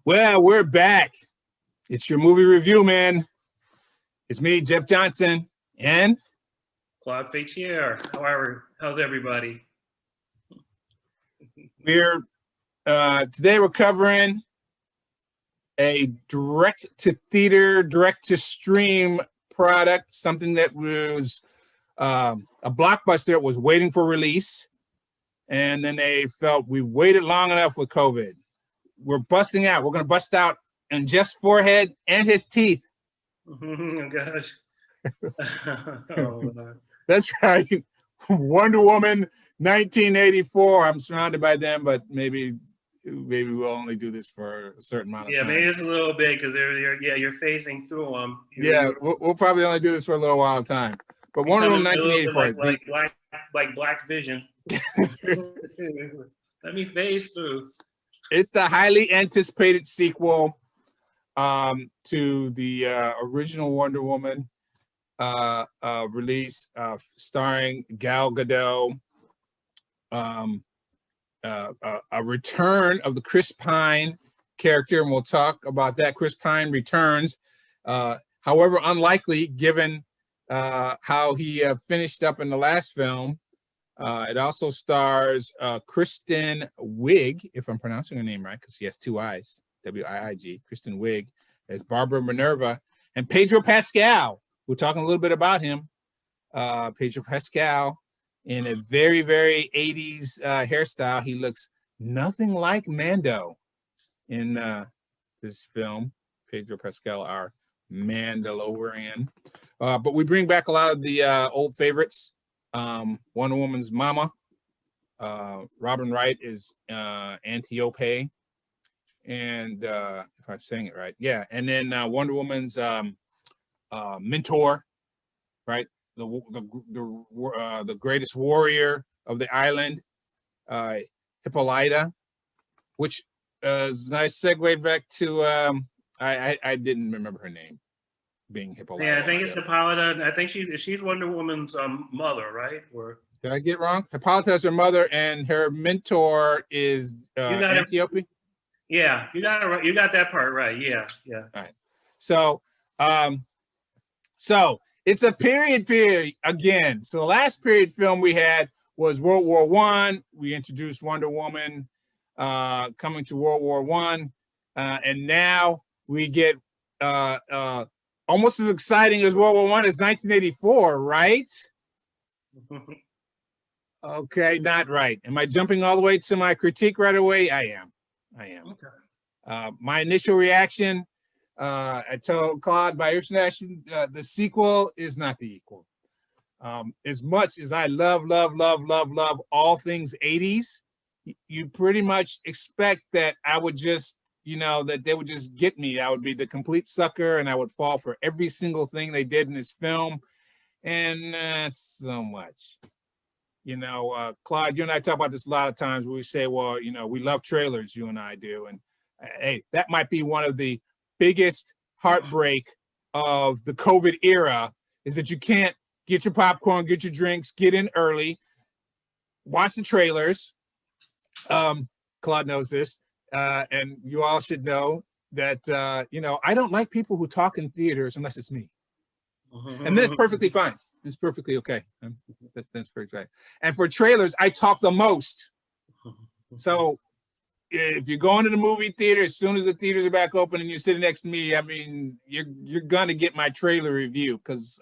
Well, we're back. It's your movie review, man. It's me, Jeff Johnson, and Claude Faitier. How's everybody? we're today we're covering a direct-to-theater, direct-to-stream product, something that was a blockbuster that was waiting for release, and then they felt we waited long enough with COVID. We're busting out. We're going to bust out in Jeff's forehead and his teeth. Oh, gosh. Oh, That's right. Wonder Woman 1984. I'm surrounded by them, but maybe we'll only do this for a certain amount of time. maybe it's a little bit because you're facing through them. We'll probably only do this for a little while of time. But Wonder Woman 1984. Like Black Vision. Let me phase through. It's the highly anticipated sequel to the original Wonder Woman release, starring Gal Gadot. A return of the Chris Pine character, and we'll talk about that. Chris Pine returns, however unlikely given how he finished up in the last film. It also stars Kristen Wiig, if I'm pronouncing her name right, because she has two I's, W-I-I-G, Kristen Wiig, as Barbara Minerva, and Pedro Pascal. We're talking a little bit about him. Pedro Pascal in a very, very 80s hairstyle. He looks nothing like Mando in this film. Pedro Pascal, our Mandalorian. But we bring back a lot of the old favorites. Wonder Woman's mama, Robin Wright, is Antiope, and if I'm saying it right, yeah. And then Wonder Woman's mentor, right? The greatest warrior of the island, Hippolyta, which is a nice segue back to I didn't remember her name being Hippolyta. Yeah, I think it's Hippolyta. I think she's Wonder Woman's mother, right? Or did I get it wrong? Hippolyta is her mother, and her mentor is Antiope. Yeah, you got it right. You got that part right. Yeah. All right. So, so it's a period again. So the last period film we had was World War I. We introduced Wonder Woman coming to World War I, and now we get almost as exciting as World War I is 1984, right? Okay, not right. Am I jumping all the way to my critique right away? I am. Okay. My initial reaction, I told Claude, my initial reaction, the sequel is not the equal. As much as I love all things 80s, you pretty much expect that I would just, that they would just get me. I would be the complete sucker, and I would fall for every single thing they did in this film. And not so much. Claude, you and I talk about this a lot of times where we say, well, we love trailers, you and I do. And hey, that might be one of the biggest heartbreak of the COVID era, is that you can't get your popcorn, get your drinks, get in early, watch the trailers. Claude knows this. And you all should know that, I don't like people who talk in theaters unless it's me. And then it's perfectly fine. It's perfectly okay. That's perfect. Right. And for trailers, I talk the most. So if you're going to the movie theater, as soon as the theaters are back open and you're sitting next to me, I mean, you're gonna get my trailer review, because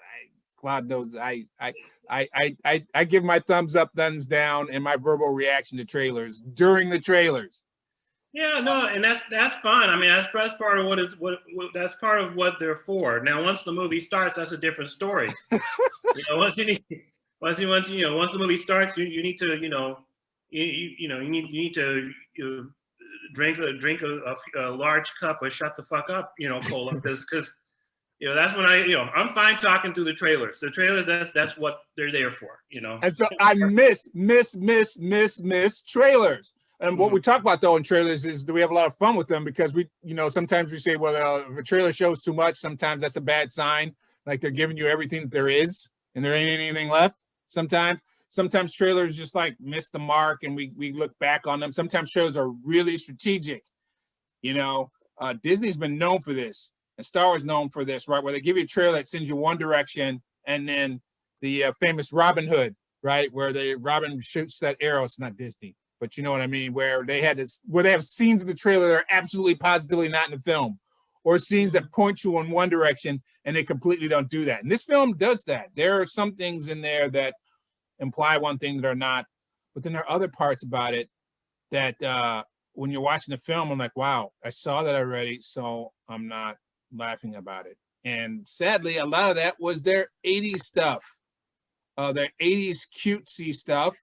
Claude knows I give my thumbs up, thumbs down, and my verbal reaction to trailers during the trailers. Yeah, no, and that's fine. I mean, that's part of what that's part of what they're for. Now, once the movie starts, that's a different story. Once the movie starts, you need to, you need to drink a large cup of shut the fuck up, cola, because that's when I'm fine talking through the trailers. The trailers, that's what they're there for, And so I miss trailers. And what we talk about, though, in trailers is that we have a lot of fun with them, because we, sometimes we say, well, if a trailer shows too much, sometimes that's a bad sign. Like they're giving you everything that there is and there ain't anything left. Sometimes trailers just like miss the mark, and we look back on them. Sometimes trailers are really strategic. Disney's been known for this, and Star Wars known for this, right? Where they give you a trailer that sends you one direction, and then the famous Robin Hood, right? Where Robin shoots that arrow. It's not Disney, but you know what I mean? Where they have scenes in the trailer that are absolutely positively not in the film, or scenes that point you in one direction, and they completely don't do that. And this film does that. There are some things in there that imply one thing that are not, but then there are other parts about it that when you're watching the film, I'm like, wow, I saw that already, so I'm not laughing about it. And sadly, a lot of that was their 80s stuff, their 80s cutesy stuff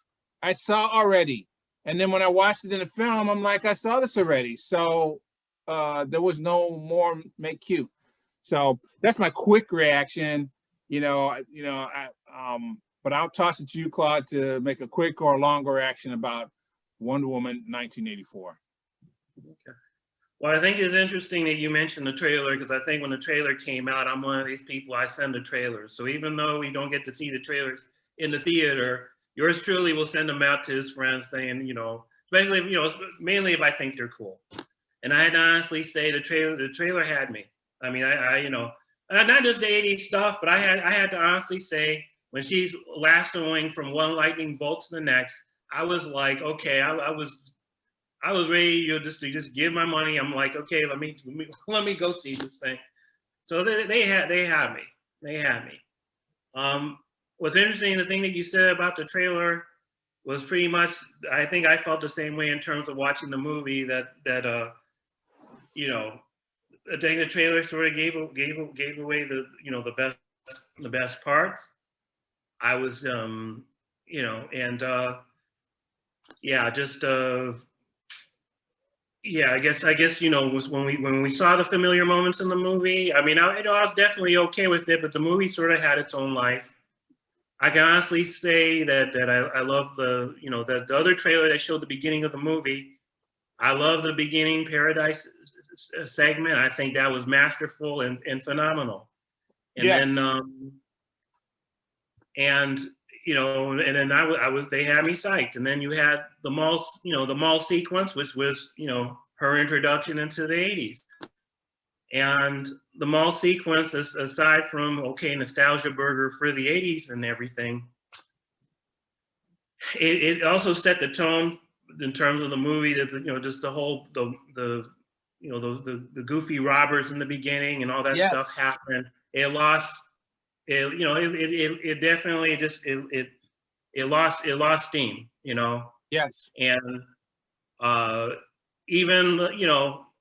I saw already. And then when I watched it in the film, I'm like, I saw this already. So there was no more make cute. So that's my quick reaction, but I'll toss it to you, Claude, to make a quick or longer reaction about Wonder Woman 1984. Okay. Well, I think it's interesting that you mentioned the trailer, because I think when the trailer came out, I'm one of these people, I send the trailers. So even though we don't get to see the trailers in the theater, yours truly will send them out to his friends saying, especially, mainly if I think they're cool. And I had to honestly say the trailer had me. I mean, I not just the 80s stuff, but I had to honestly say, when she's lassoing from one lightning bolt to the next, I was like, okay, I was ready to just give my money. I'm like, okay, let me go see this thing. So they had me. They had me. What's interesting, the thing that you said about the trailer was pretty much, I think I felt the same way in terms of watching the movie, that I think the trailer sort of gave away the best parts. I was I guess was when we saw the familiar moments in the movie. I mean, I was definitely okay with it, but the movie sort of had its own life. I can honestly say that I love the other trailer that showed the beginning of the movie. I love the beginning Paradise segment. I think that was masterful and phenomenal. And yes. then and then I was they had me psyched. And then you had the mall sequence, which was her introduction into the 80s. And the mall sequence, aside from nostalgia burger for the 80s and everything, it also set the tone in terms of the movie, that just the whole the goofy robbers in the beginning and all that stuff happened. It definitely just lost steam, Yes. And even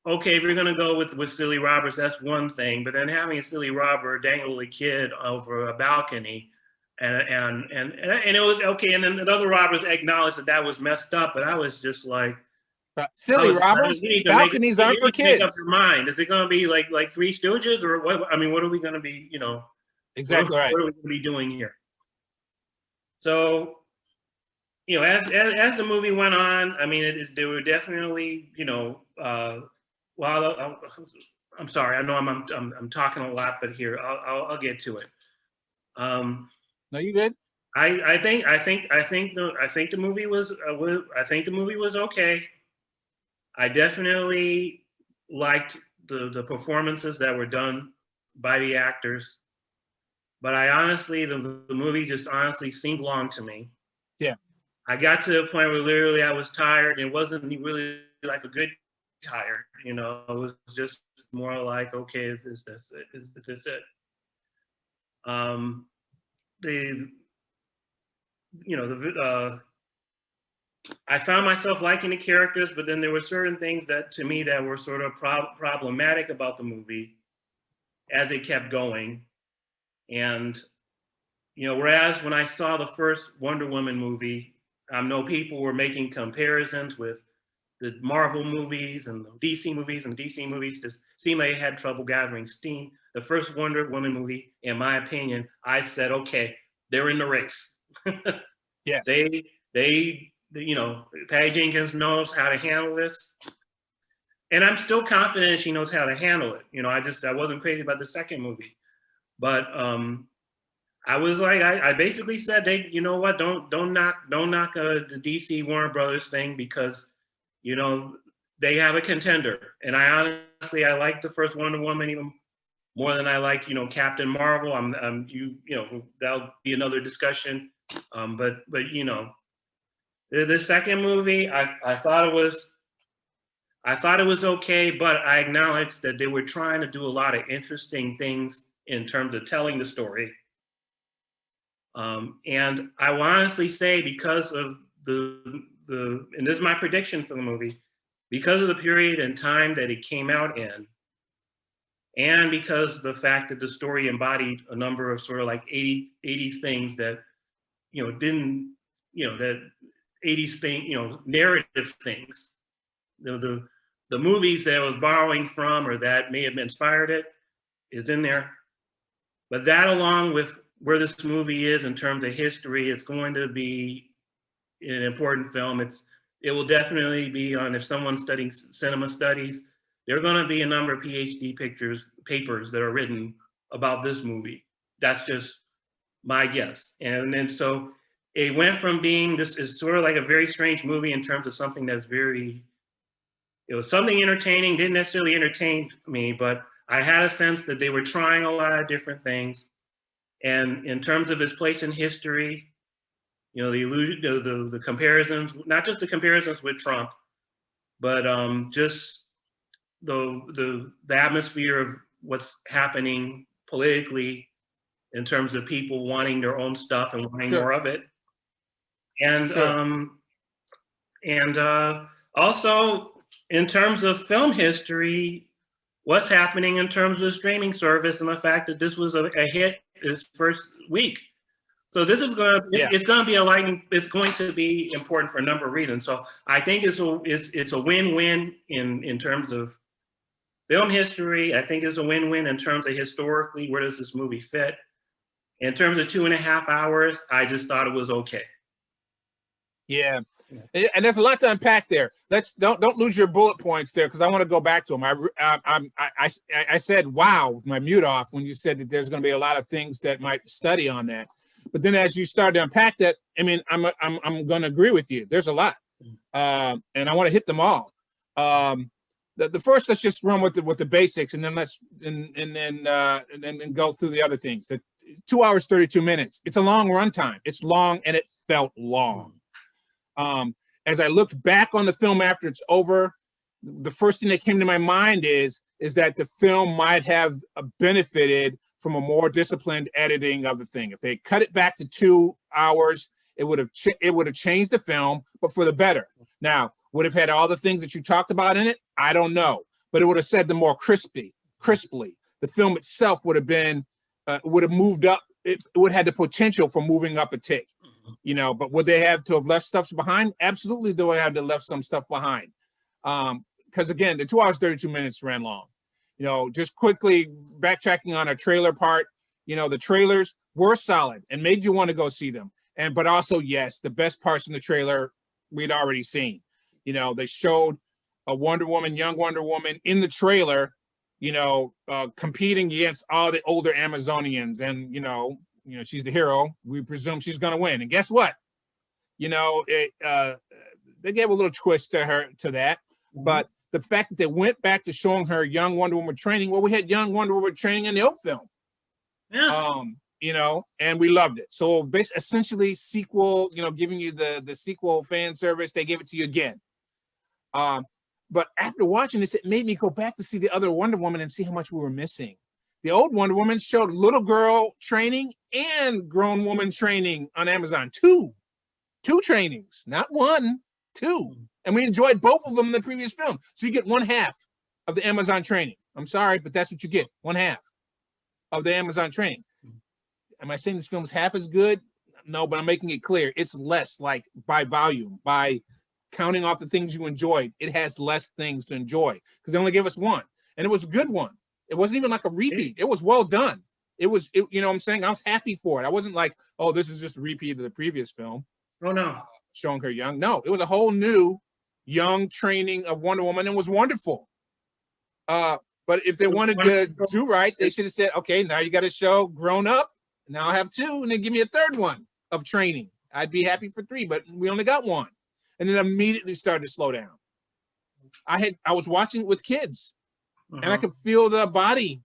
okay, if you're gonna go with silly robbers, that's one thing. But then having a silly robber dangle a kid over a balcony, and it was okay. And then the other robbers acknowledged that was messed up, but I was just like, silly robbers, balconies aren't for kids. Make up your mind. Is it going to be like Three Stooges, or what? I mean, what are we going to be? Exactly right. What are we going to be doing here? So, as the movie went on, I mean, there were definitely, well, I'm sorry. I know I'm talking a lot, but here I'll get to it. No, you good. I think the movie was okay. I definitely liked the performances that were done by the actors, but I honestly, the movie just honestly seemed long to me. Yeah. I got to the point where literally I was tired. It wasn't really like a good tired, it was just more like, okay, is this it? Is this it? I found myself liking the characters, but then there were certain things that, to me, that were sort of problematic about the movie as it kept going. And, whereas when I saw the first Wonder Woman movie, I know people were making comparisons with the Marvel movies and the DC movies, and DC movies just seemed like they had trouble gathering steam. The first Wonder Woman movie, in my opinion, I said, okay, they're in the race. Yes. Patty Jenkins knows how to handle this. And I'm still confident she knows how to handle it. I wasn't crazy about the second movie. But I was like, I basically said, you know what, don't knock the DC Warner Brothers thing, because, they have a contender. And I honestly, I like the first Wonder Woman even more than I liked, Captain Marvel. That'll be another discussion. But the second movie, I thought it was okay, but I acknowledge that they were trying to do a lot of interesting things in terms of telling the story. And I will honestly say, because of and this is my prediction for the movie, because of the period and time that it came out in, and because the fact that the story embodied a number of sort of like 80s things that, that 80s thing, narrative things, the movies that it was borrowing from or that may have inspired it is in there. But that, along with where this movie is in terms of history, it's going to be an important film. It will definitely be on, if someone's studying cinema studies, there are going to be a number of PhD papers that are written about this movie. That's just my guess. And then so it went from being, this is sort of like a very strange movie in terms of something that's it was something entertaining, didn't necessarily entertain me, but I had a sense that they were trying a lot of different things. And in terms of its place in history, the comparisons, not just the comparisons with Trump, but just the atmosphere of what's happening politically in terms of people wanting their own stuff and wanting more of it. And also in terms of film history, what's happening in terms of the streaming service and the fact that this was a hit its first week. So this is going to, it's going to be it's going to be important for a number of reasons. So I think it's a win-win in terms of film history. I think it's a win-win in terms of historically, where does this movie fit? In terms of 2.5 hours, I just thought it was okay. Yeah. And there's a lot to unpack there. Don't lose your bullet points there, because I want to go back to them. I said wow with my mute off when you said that there's going to be a lot of things that might study on that. But then as you start to unpack that, I mean, I'm going to agree with you. There's a lot, and I want to hit them all. The first, let's just run with the basics, and then then go through the other things. The 2 hours 32 minutes. It's a long runtime. It's long, and it felt long. As I looked back on the film after it's over, the first thing that came to my mind is that the film might have benefited from a more disciplined editing of the thing. If they cut it back to 2 hours, it would have changed the film, but for the better. Now, would have had all the things that you talked about in it? I don't know, but it would have said them more crisply. The film itself would have been, would have moved up. It would have had the potential for moving up a tick. But would they have to have left stuff behind? Absolutely, they would have to left some stuff behind. Because again, the 2 hours 32 minutes ran long. Just quickly backtracking on a trailer part. The trailers were solid and made you want to go see them. But also, yes, the best parts in the trailer we'd already seen. They showed a young Wonder Woman in the trailer, competing against all the older Amazonians, and she's the hero. We presume she's going to win. And guess what? They gave a little twist to that. But the fact that they went back to showing her young Wonder Woman training, well, we had young Wonder Woman training in the old film. Yeah. And we loved it. So essentially sequel, giving you the sequel fan service, they gave it to you again. But after watching this, it made me go back to see the other Wonder Woman and see how much we were missing. The old Wonder Woman showed little girl training and grown woman training on Amazon. Two trainings, not one, two. And we enjoyed both of them in the previous film. So you get 1/2 of the Amazon training. I'm sorry, but that's what you get, 1/2 of the Amazon training. Am I saying this film is half as good? No, but I'm making it clear. It's less, like by volume, by counting off the things you enjoyed. It has less things to enjoy because they only gave us one. And it was a good one. It wasn't even like a repeat. It was well done. You know what I'm saying? I was happy for it. I wasn't like, oh, this is just a repeat of the previous film. Oh, no. Showing her young. No, it was a whole new young training of Wonder Woman. It was wonderful. But if they wanted to do right, they should have said, okay, now you got to show grown up. Now I have 2, and then give me a 3rd one of training. I'd be happy for 3, but we only got 1. And then immediately started to slow down. I was watching it with kids, and I could feel the body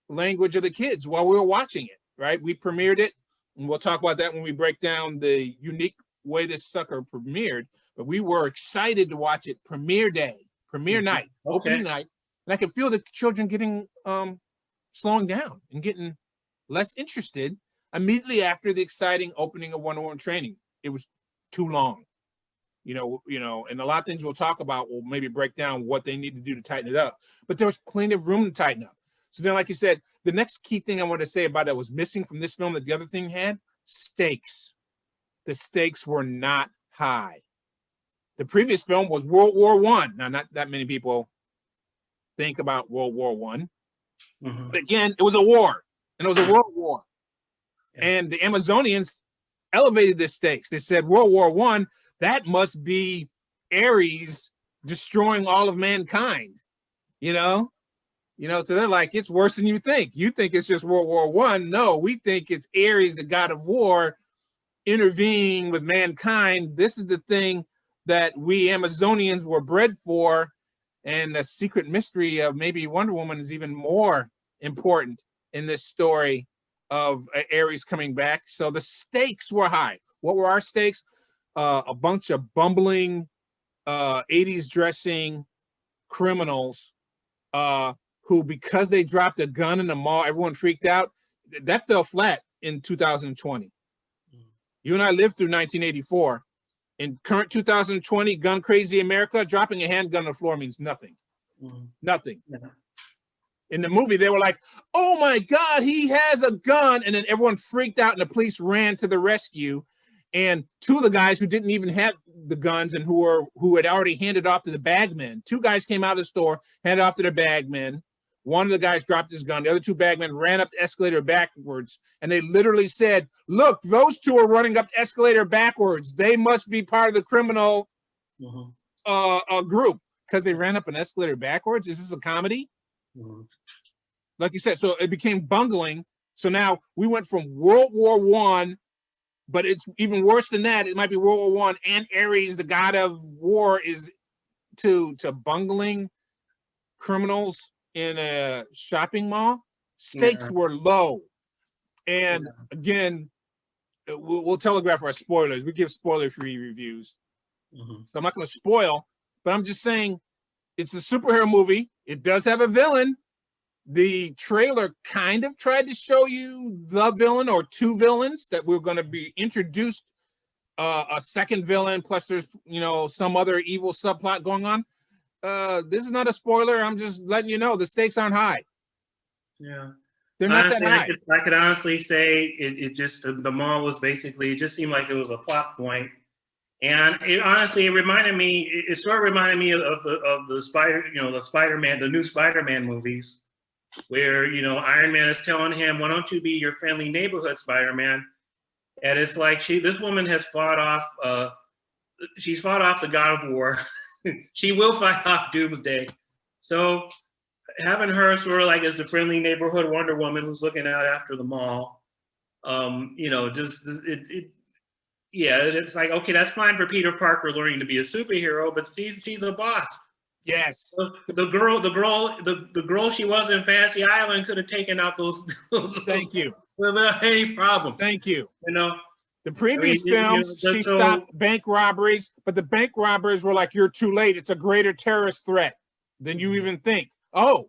language of the kids while we were watching it, right? We premiered it, and we'll talk about that when we break down the unique way this sucker premiered, but we were excited to watch it premiere day, premiere night, opening night, and I could feel the children getting, slowing down and getting less interested immediately after the exciting opening of Wonder Woman training. It was too long, you know, and a lot of things we'll talk about will maybe break down what they need to do to tighten it up, but there was plenty of room to tighten up. So then, like you said, the next key thing I want to say about it was missing from this film that the other thing had, stakes. The stakes were not high. The previous film was World War I. Now, not that many people think about World War I. But again, it was a war, and it was a world war. And the Amazonians elevated the stakes. They said World War I, that must be Ares destroying all of mankind, you know? So they're like, it's worse than you think. You think it's just World War I. No, we think it's Ares, the god of war, intervening with mankind. This is the thing that we Amazonians were bred for. And the secret mystery of maybe Wonder Woman is even more important in this story of Ares coming back. So the stakes were high. What were our stakes? A bunch of bumbling 80s dressing criminals who, because they dropped a gun in the mall, everyone freaked out. That fell flat in 2020. You and I lived through 1984. In current 2020, gun crazy America, dropping a handgun on the floor means nothing. Nothing. In the movie, they were like, oh my God, he has a gun. And then everyone freaked out and the police ran to the rescue. And two of the guys who didn't even have the guns and who had already handed off to the bagmen, two guys came out of the store, handed off to their bagmen. One of the guys dropped his gun. The other two bagmen ran up the escalator backwards. And they literally said, look, those two are running up the escalator backwards. They must be part of the criminal group because they ran up an escalator backwards. Is this a comedy? Like you said, so it became bungling. So now we went from World War I, but it's even worse than that. It might be World War I and Ares, the god of war, is to bungling criminals in a shopping mall. Stakes were low. And again, we'll telegraph our spoilers. We give spoiler-free reviews. So I'm not going to spoil, but I'm just saying it's a superhero movie. It does have a villain. The trailer kind of tried to show you the villain or two villains that we're going to be introduced, a second villain, plus there's, some other evil subplot going on. This is not a spoiler. I'm just letting you know the stakes aren't high. Yeah. They're not that high. I could honestly say it just, the mall was basically, it just seemed like it was a plot point. And it reminded me, it sort of reminded me of the Spider-Man, the new Spider-Man movies, where, Iron Man is telling him, why don't you be your friendly neighborhood Spider-Man? And it's like, this woman has fought off, she's fought off the god of war. She will fight off Doomsday. So having her sort of like as the friendly neighborhood Wonder Woman who's looking out after the mall, it's like, okay, that's fine for Peter Parker learning to be a superhero, but she's a boss. Yes. The girl she was in Fantasy Island could have taken out those Thank you. Without any problem. Thank you. The I previous mean, films, she stopped bank robberies, but the bank robbers were like, you're too late. It's a greater terrorist threat than you even think. Oh,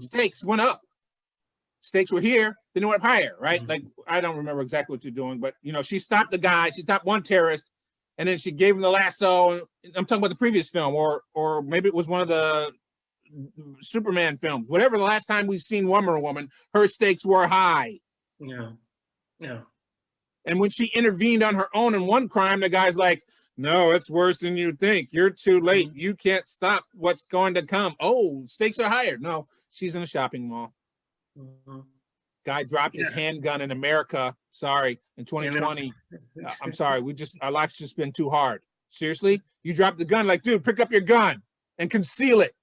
stakes went up. Stakes were here, then it went up higher, right? Like, I don't remember exactly what you're doing, but, she stopped the guy. She stopped one terrorist, and then she gave him the lasso. I'm talking about the previous film, or maybe it was one of the Superman films. Whatever the last time we've seen Wonder Woman, her stakes were high. Yeah. And when she intervened on her own in one crime, the guy's like, no, it's worse than you think. You're too late. You can't stop what's going to come. Oh, stakes are higher. No, she's in a shopping mall. Guy dropped his handgun in America. Sorry, in 2020. I'm sorry. Our life's just been too hard. Seriously? You dropped the gun, like, dude, pick up your gun and conceal it.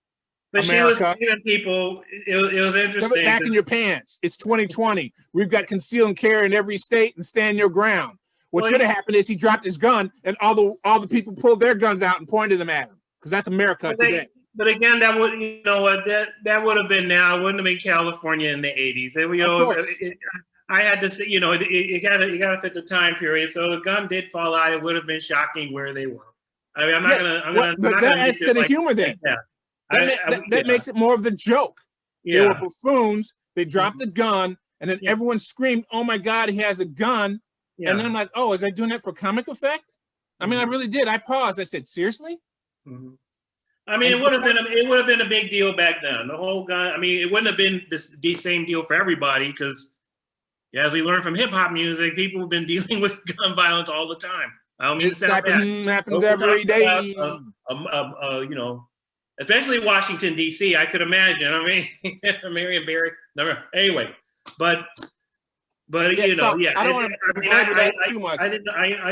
But America. She was giving people, it was interesting. Shove it back in your pants. It's 2020. We've got conceal and carry in every state and stand your ground. What should have happened is he dropped his gun and all the people pulled their guns out and pointed them at him. because that's America today. But again, that would, you know what, that would have been now. It wouldn't have been California in the 80s. And, you know, I had to say, you know, you gotta fit the time period. So the gun did fall out. It would have been shocking where they were. I mean, I'm not gonna. But that adds to the humor then. That makes it more of the joke. Yeah. They were buffoons. They dropped the gun, and then everyone screamed, "Oh my God, he has a gun!" Yeah. And then I'm like, "Oh, is I doing that for comic effect?" I mean, I really did. I paused. I said, "Seriously?" I mean, it would have been a big deal back then. The whole gun. I mean, it wouldn't have been the same deal for everybody because, as we learned from hip hop music, people have been dealing with gun violence all the time. I don't mean to sound bad. Happens every day. You know, especially Washington D.C. I could imagine. I mean, Marion Barry. Never. Anyway, but you know, I don't want to too much.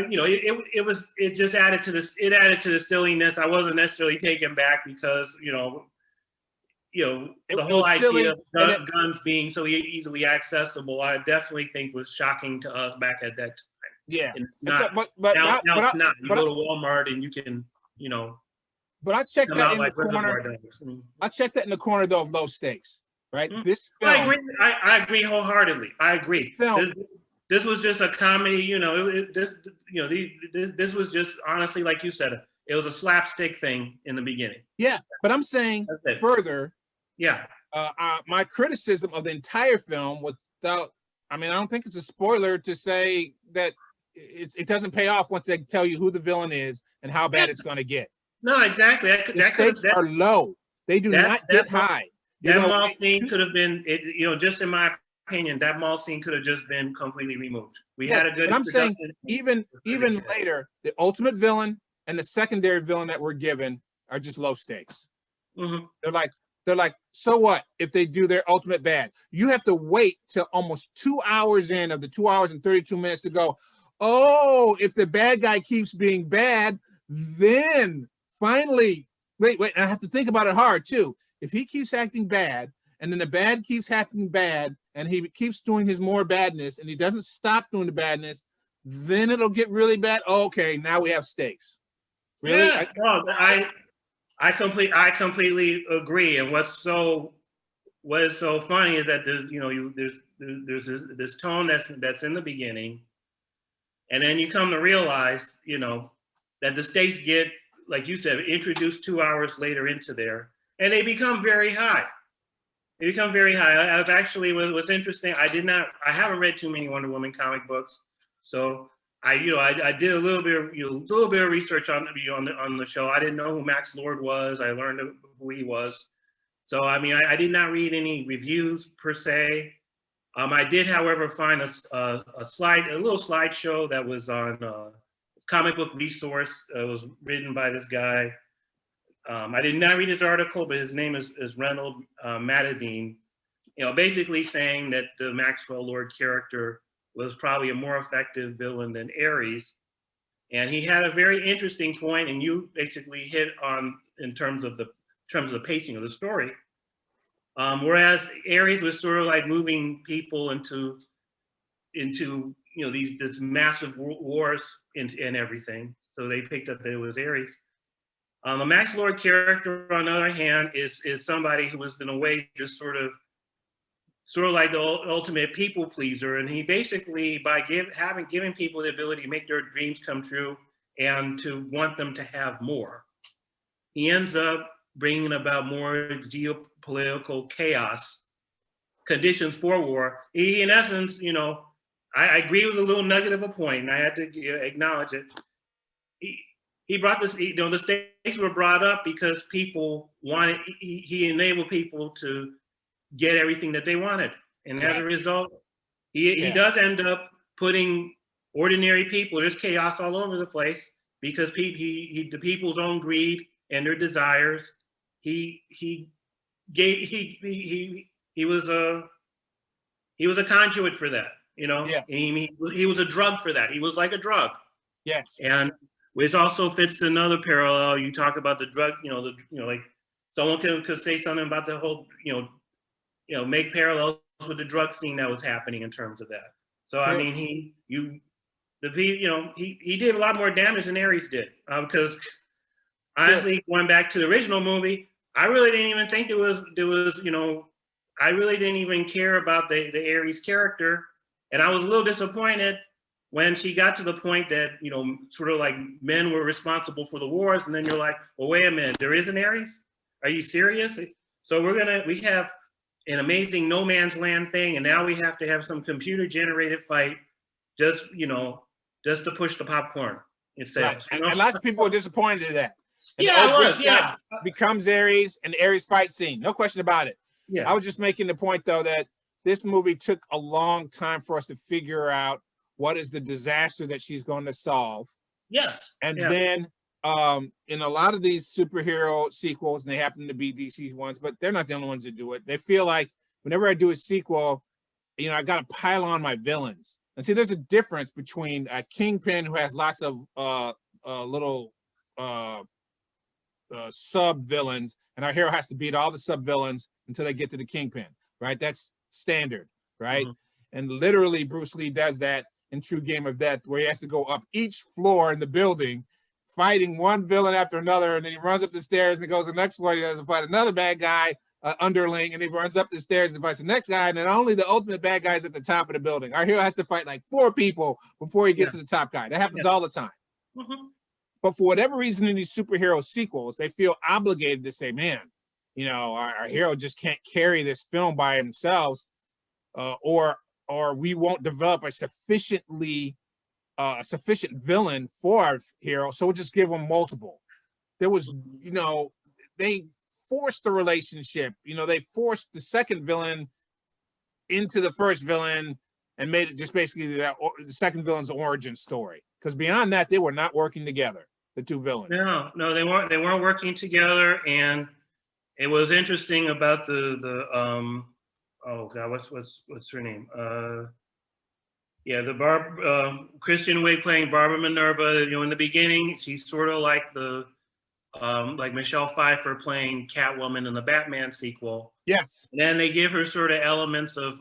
You know, it just added to this. It added to the silliness. I wasn't necessarily taken back because you know, the whole idea of guns being so easily accessible, I definitely think was shocking to us back at that time. Yeah, now it's not. You go to Walmart and you can, you know. But I checked that in the corner. I checked that in the corner though of low stakes, right? This film, I agree wholeheartedly. I agree. This was just a comedy, you know. This was just honestly, like you said, it was a slapstick thing in the beginning. Yeah, but I'm saying further. Yeah. My criticism of the entire film, without, I mean, I don't think it's a spoiler to say that it doesn't pay off once they tell you who the villain is and how bad it's going to get. No, exactly. The stakes are low. They do not get high. That mall scene could have been, you know, just in my opinion, that mall scene could have just been completely removed. We had a good. But I'm saying even later, the ultimate villain and the secondary villain that we're given are just low stakes. They're like, so what if they do their ultimate bad? You have to wait till almost 2 hours in of the 2 hours and 32 minutes to go, oh, if the bad guy keeps being bad, then finally, wait, and I have to think about it hard too. If he keeps acting bad, and then the bad keeps acting bad, and he keeps doing his more badness, and he doesn't stop doing the badness, then it'll get really bad. Okay, now we have stakes. Really? Yeah, I completely agree. And what is so funny is that there's this tone that's in the beginning, and then you come to realize, you know, that the stakes get, like you said, introduced 2 hours later into there, and they become very high. They become very high. I was actually, what's interesting, I haven't read too many Wonder Woman comic books, so I did a little bit of research on the show. I didn't know who Max Lord was. I learned who he was. So I mean, I did not read any reviews per se. I did, however, find a little slideshow that was on Comic Book Resource. It was written by this guy. I did not read his article, but his name is Reynold Matadine. You know, basically saying that the Maxwell Lord character was probably a more effective villain than Ares. And he had a very interesting point, and you basically hit on in terms of the pacing of the story. Whereas Ares was sort of like moving people into these massive wars and everything. So they picked up that it was Ares. The Max Lord character, on the other hand, is somebody who was in a way just sort of like the ultimate people pleaser, and he basically, by giving people the ability to make their dreams come true and to want them to have more, he ends up bringing about more geopolitical chaos, conditions for war. He, in essence, you know, I agree with a little nugget of a point, and I had to acknowledge it. He brought this, you know, the stakes were brought up because people wanted. He enabled people to get everything that they wanted, and as a result, he does end up putting ordinary people. There's chaos all over the place because the people's own greed and their desires. He was a conduit for that, you know. Yes. He was a drug for that. He was like a drug. Yes. And which also fits to another parallel. You talk about the drug, like someone could say something about the whole, make parallels with the drug scene that was happening in terms of that. So sure. I mean, he did a lot more damage than Ares did, because honestly, going back to the original movie, I really didn't even think there was, I really didn't even care about the Ares character. And I was a little disappointed when she got to the point that, sort of like men were responsible for the wars. And then you're like, well, wait a minute, there is an Ares? Are you serious? So we have an amazing no man's land thing. And now we have to have some computer generated fight just to push the popcorn in sales. Right. And lots of people are disappointed in that. And yeah, I was, yeah. Becomes Ares and the Ares fight scene. No question about it. Yeah. I was just making the point, though, that this movie took a long time for us to figure out what is the disaster that she's going to solve. Yes. And then in a lot of these superhero sequels, and they happen to be DC ones, but they're not the only ones that do it. They feel like whenever I do a sequel, I got to pile on my villains. And see, there's a difference between a Kingpin who has lots of little sub villains, and our hero has to beat all the sub villains until they get to the Kingpin, right? That's standard, right? Mm-hmm. And literally Bruce Lee does that in True Game of Death, where he has to go up each floor in the building, fighting one villain after another, and then he runs up the stairs and he goes to the next one, he has to fight another bad guy, underling, and he runs up the stairs and fights the next guy, and then only the ultimate bad guy is at the top of the building. Our hero has to fight like 4 people before he gets to the top guy. That happens all the time. Mm-hmm. But for whatever reason in these superhero sequels, they feel obligated to say, man, our hero just can't carry this film by themselves, or we won't develop a sufficient villain for our hero, so we'll just give them multiple. There was, they forced the relationship. They forced the second villain into the first villain and made it just basically the second villain's origin story. Because beyond that, they were not working together, the two villains. No, they weren't. They weren't working together, and it was interesting about the oh God, what's her name? Kristen Wiig playing Barbara Minerva. In the beginning, she's sort of like like Michelle Pfeiffer playing Catwoman in the Batman sequel. Yes. And then they give her sort of elements of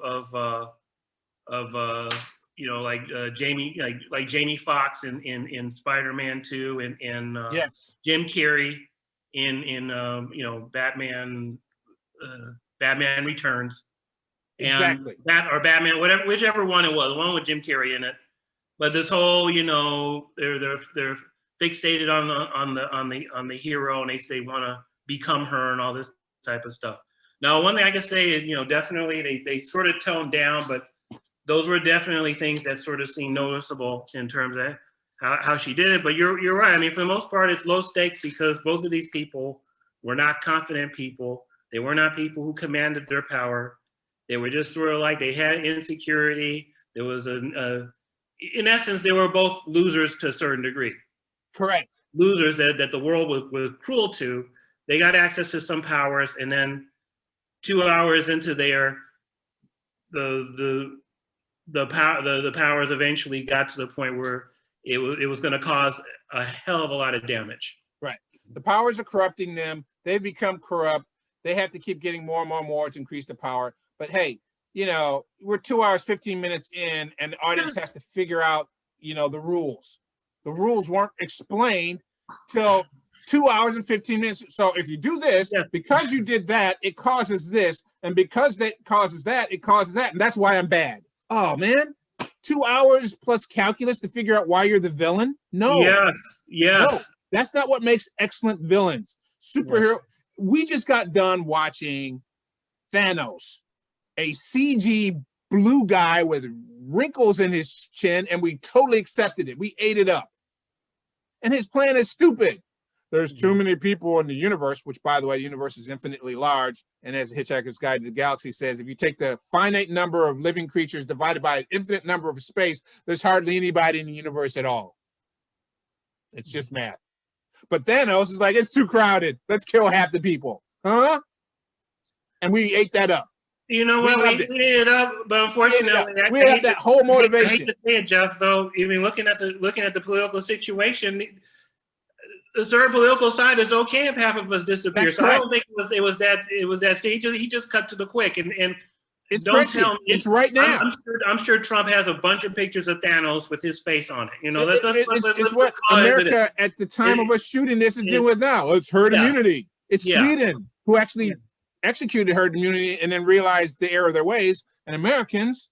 Jamie Foxx in Spider-Man 2 and yes, Jim Carrey in Batman Returns. Exactly. Batman, whichever one it was, the one with Jim Carrey in it. But this whole, they're fixated on the hero, and they want to become her and all this type of stuff. Now, one thing I can say is, definitely they sort of toned down, but those were definitely things that sort of seemed noticeable in terms of how she did it. But you're right. I mean, for the most part, it's low stakes because both of these people were not confident people. They were not people who commanded their power. They were just sort of like they had insecurity. There was in essence, they were both losers to a certain degree. Correct. Losers that the world was cruel to. They got access to some powers, and then 2 hours into the powers eventually got to the point where it was going to cause a hell of a lot of damage. Right. The powers are corrupting them. They've become corrupt. They have to keep getting more and more to increase the power. But hey, we're 2 hours, 15 minutes in, and the audience has to figure out, the rules. The rules weren't explained till 2 hours and 15 minutes. So if you do this, because you did that, it causes this. And because that causes that, it causes that. And that's why I'm bad. Oh, man. 2 hours plus calculus to figure out why you're the villain? No. Yes. No, that's not what makes excellent villains. Superhero. Yeah. We just got done watching Thanos, a CG blue guy with wrinkles in his chin, and we totally accepted it. We ate it up. And his plan is stupid. There's too many people in the universe, which, by the way, the universe is infinitely large. And as Hitchhiker's Guide to the Galaxy says, if you take the finite number of living creatures divided by an infinite number of space, there's hardly anybody in the universe at all. It's just math. But Thanos is like, it's too crowded. Let's kill half the people. Huh? And we ate that up. You know what? We ate it up, but unfortunately, we had that whole motivation. I hate to say it, Jeff, though, even looking at the political situation, the certain political side is okay if half of us disappear. That's so correct. I don't think it was that stage. He just cut to the quick, and It's don't spreadsheet. tell me. It's right now. I'm sure Trump has a bunch of pictures of Thanos with his face on it. You know, It's what America at the time of us shooting this is dealing with now. It's herd immunity. It's Sweden who actually executed herd immunity and then realized the error of their ways. And Americans,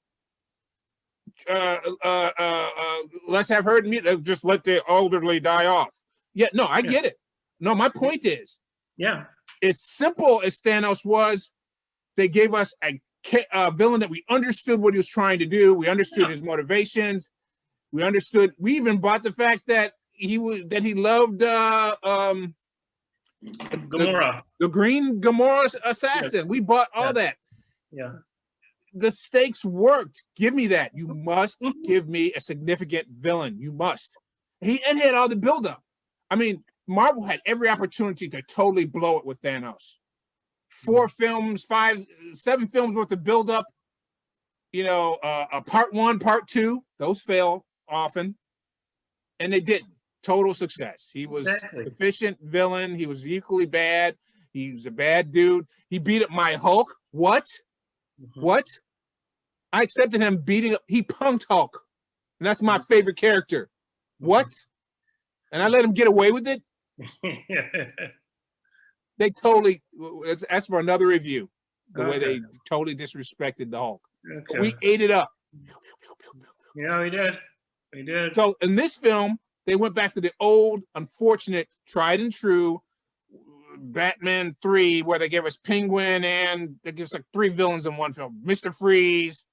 let's have herd immunity. Just let the elderly die off. Yeah, no, I get it. No, my point is, as simple as Thanos was, they gave us a villain that we understood what he was trying to do. We understood his motivations. We understood. We even bought the fact that he loved Gamora, the green Gamora assassin. We bought all that. Yeah. The stakes worked. Give me that. You must give me a significant villain. You must. He had all the buildup. I mean, Marvel had every opportunity to totally blow it with Thanos. 4 films, 7 films worth of buildup. You know, a part 1, part 2, those fail often, and they didn't. Total success. He was efficient villain. He was equally bad. He was a bad dude. He beat up my Hulk. What? What? I accepted him beating up. He punked Hulk, and that's my favorite character. What? And I let him get away with it. They totally. That's for another review. The way they totally disrespected the Hulk. We ate it up. Yeah, we did. We did. So in this film, they went back to the old, unfortunate, tried and true Batman 3, where they gave us Penguin and they give us like 3 villains in one film. Mr. Freeze.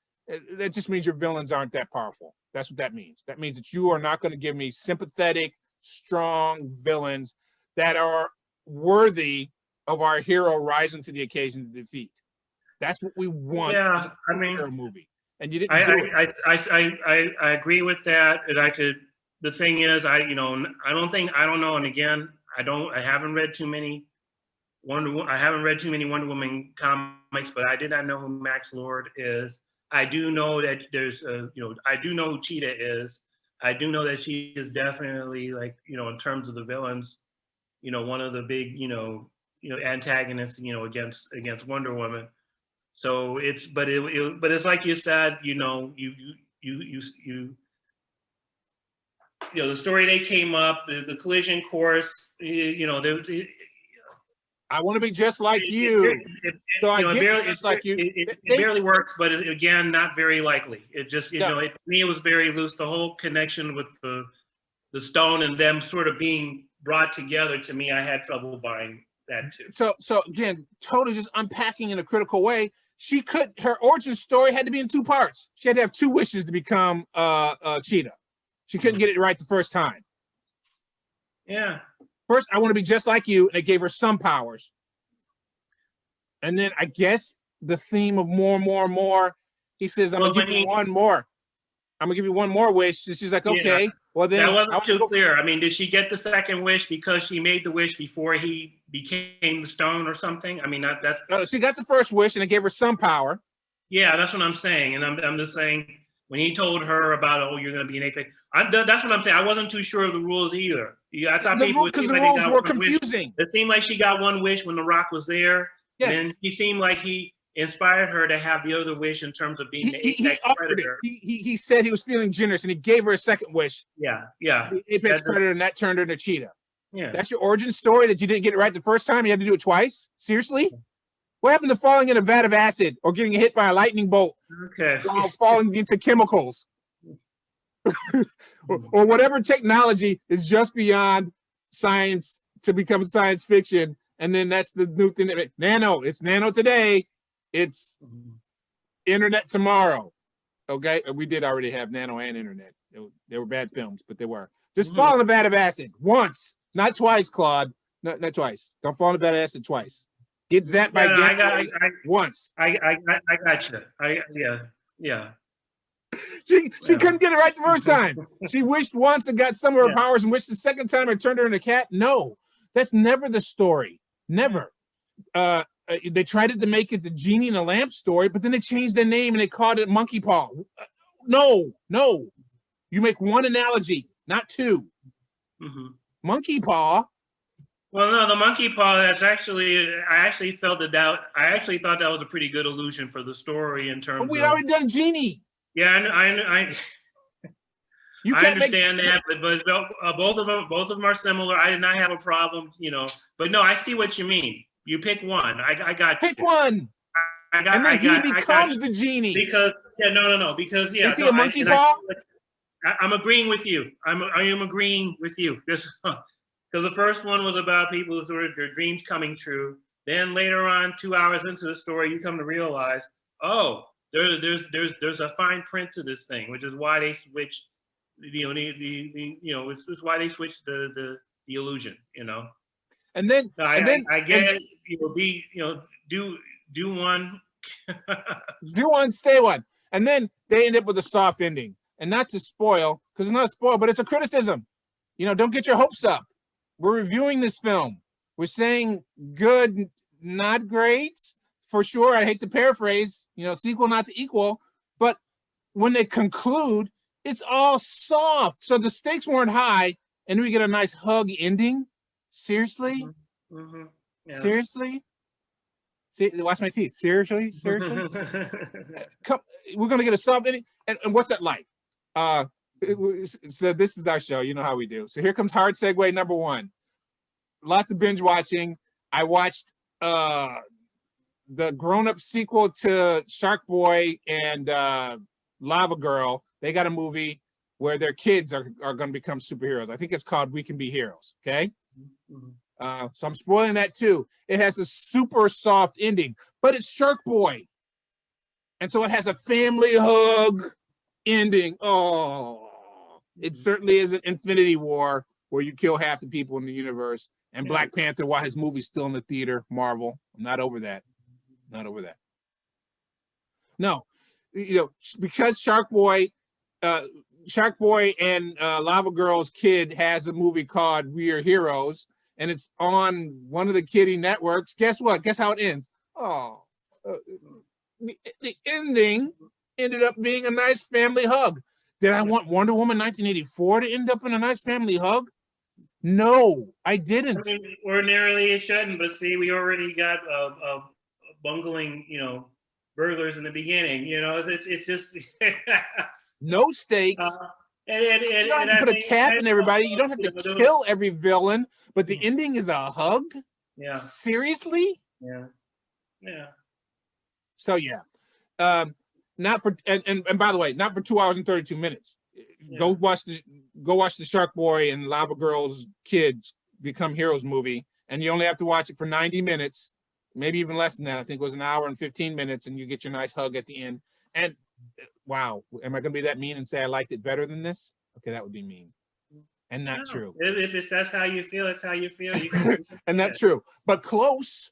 That just means your villains aren't that powerful. That's what that means. That means that you are not going to give me sympathetic, strong villains that are worthy of our hero rising to the occasion to defeat. That's what we want. Yeah, I mean, a movie, and you didn't. I agree with that. And I could. The thing is, I don't know. And again, I haven't read too many Wonder Woman comics, but I did not know who Max Lord is. I do know that there's I do know who Cheetah is. I do know that she is definitely, like, in terms of the villains, one of the big, antagonists, against Wonder Woman. So but it's like you said, the story they came up, the collision course, I want to be just like you. It barely works, but again, not very likely. It just, to me, it was very loose. The whole connection with the stone and them sort of being brought together, to me, I had trouble buying that too. So again, totally just unpacking in a critical way. Her origin story had to be in 2 parts. She had to have 2 wishes to become Cheetah. She couldn't get it right the first time. Yeah. First, I want to be just like you, and it gave her some powers. And then I guess the theme of more. He says, I'm gonna give you one more. I'm gonna give you one more wish. So she's like, okay. Well, then that wasn't too clear. I mean, did she get the second wish because she made the wish before he became the stone or something? I mean, that's. No, she got the first wish, and it gave her some power. Yeah, that's what I'm saying, and I'm just saying, when he told her about, you're going to be an apex, that's what I'm saying. I wasn't too sure of the rules either. I thought because the rules were confusing. It seemed like she got one wish when The Rock was there. Yes. And he seemed like he inspired her to have the other wish in terms of being the apex predator. He said he was feeling generous, and he gave her a second wish. Yeah. The apex predator, and that turned her into Cheetah. Yeah. That's your origin story, that you didn't get it right the first time. You had to do it twice. Seriously? What happened to falling in a vat of acid or getting hit by a lightning bolt? Okay. While falling into chemicals, or whatever technology is just beyond science to become science fiction, and then that's the new thing. Nano, it's nano today, it's internet tomorrow. Okay, we did already have nano and internet. They were bad films, but they were. Just fall in a vat of acid once, not twice, Claude. Not twice. Don't fall in a vat of acid twice. Get zapped by once. I got you. Yeah. She couldn't get it right the first time. She wished once and got some of her powers, and wished the second time and turned her into a cat. No, that's never the story. Never. They tried to make it the genie in a lamp story, but then they changed their name and they called it Monkey Paw. No. You make one analogy, not 2. Monkey Paw. Well, no, the monkey paw. I actually felt that. I actually thought that was a pretty good illusion for the story in terms But we'd of. already done Genie. Yeah, You I can't understand that, but both of them are similar. I did not have a problem, But no, I see what you mean. You pick one. I got pick you. one. And then he becomes the genie. Because no. Because Is he a monkey paw? I'm agreeing with you. I am agreeing with you. Because the first one was about people who their dreams coming true. Then later on, 2 hours into the story, you come to realize, oh, there's a fine print to this thing, which is why they switched. It's why they switched the illusion. And then I get it. Do one. Do one, stay one. And then they end up with a soft ending. And not to spoil, because it's not a spoil, but it's a criticism. Don't get your hopes up. We're reviewing this film. We're saying good, not great, for sure. I hate to paraphrase, sequel not to equal. But when they conclude, it's all soft. So the stakes weren't high, and we get a nice hug ending. Seriously? Mm-hmm. Yeah. Seriously? See, watch my teeth. Seriously? Come, we're gonna get a soft ending. And what's that like? So this is our show. You know how we do. So here comes hard segue number one. Lots of binge watching. I watched the grown-up sequel to Shark Boy and Lava Girl. They got a movie where their kids are going to become superheroes. I think it's called We Can Be Heroes. Okay. Mm-hmm. So I'm spoiling that too. It has a super soft ending, but it's Shark Boy. And so it has a family hug ending. Oh, it certainly is an Infinity War where you kill half the people in the universe. And Black Panther, while his movie's still in the theater, Marvel. I'm not over that. Not over that. No, because Shark Boy and Lava Girl's kid has a movie called We Are Heroes, and it's on one of the kiddie networks. Guess what? Guess how it ends? Oh, the ending ended up being a nice family hug. Did I want Wonder Woman 1984 to end up in a nice family hug? No, I didn't. I mean, ordinarily it shouldn't, but see, we already got bungling, burglars in the beginning. It's just no stakes. You don't have to put a cap in everybody. You don't have to kill every villain, but the ending is a hug? Yeah. Seriously? Yeah. Yeah. So yeah. Not for and by the way, not for 2 hours and 32 minutes. Yeah. Go watch the Shark Boy and Lava Girl's kids become heroes movie, and you only have to watch it for 90 minutes, maybe even less than that. I think it was an hour and 15 minutes, and you get your nice hug at the end. And wow, am I gonna be that mean and say I liked it better than this? Okay, that would be mean. And not true. If that's how you feel, that's how you feel. And that's true. But close.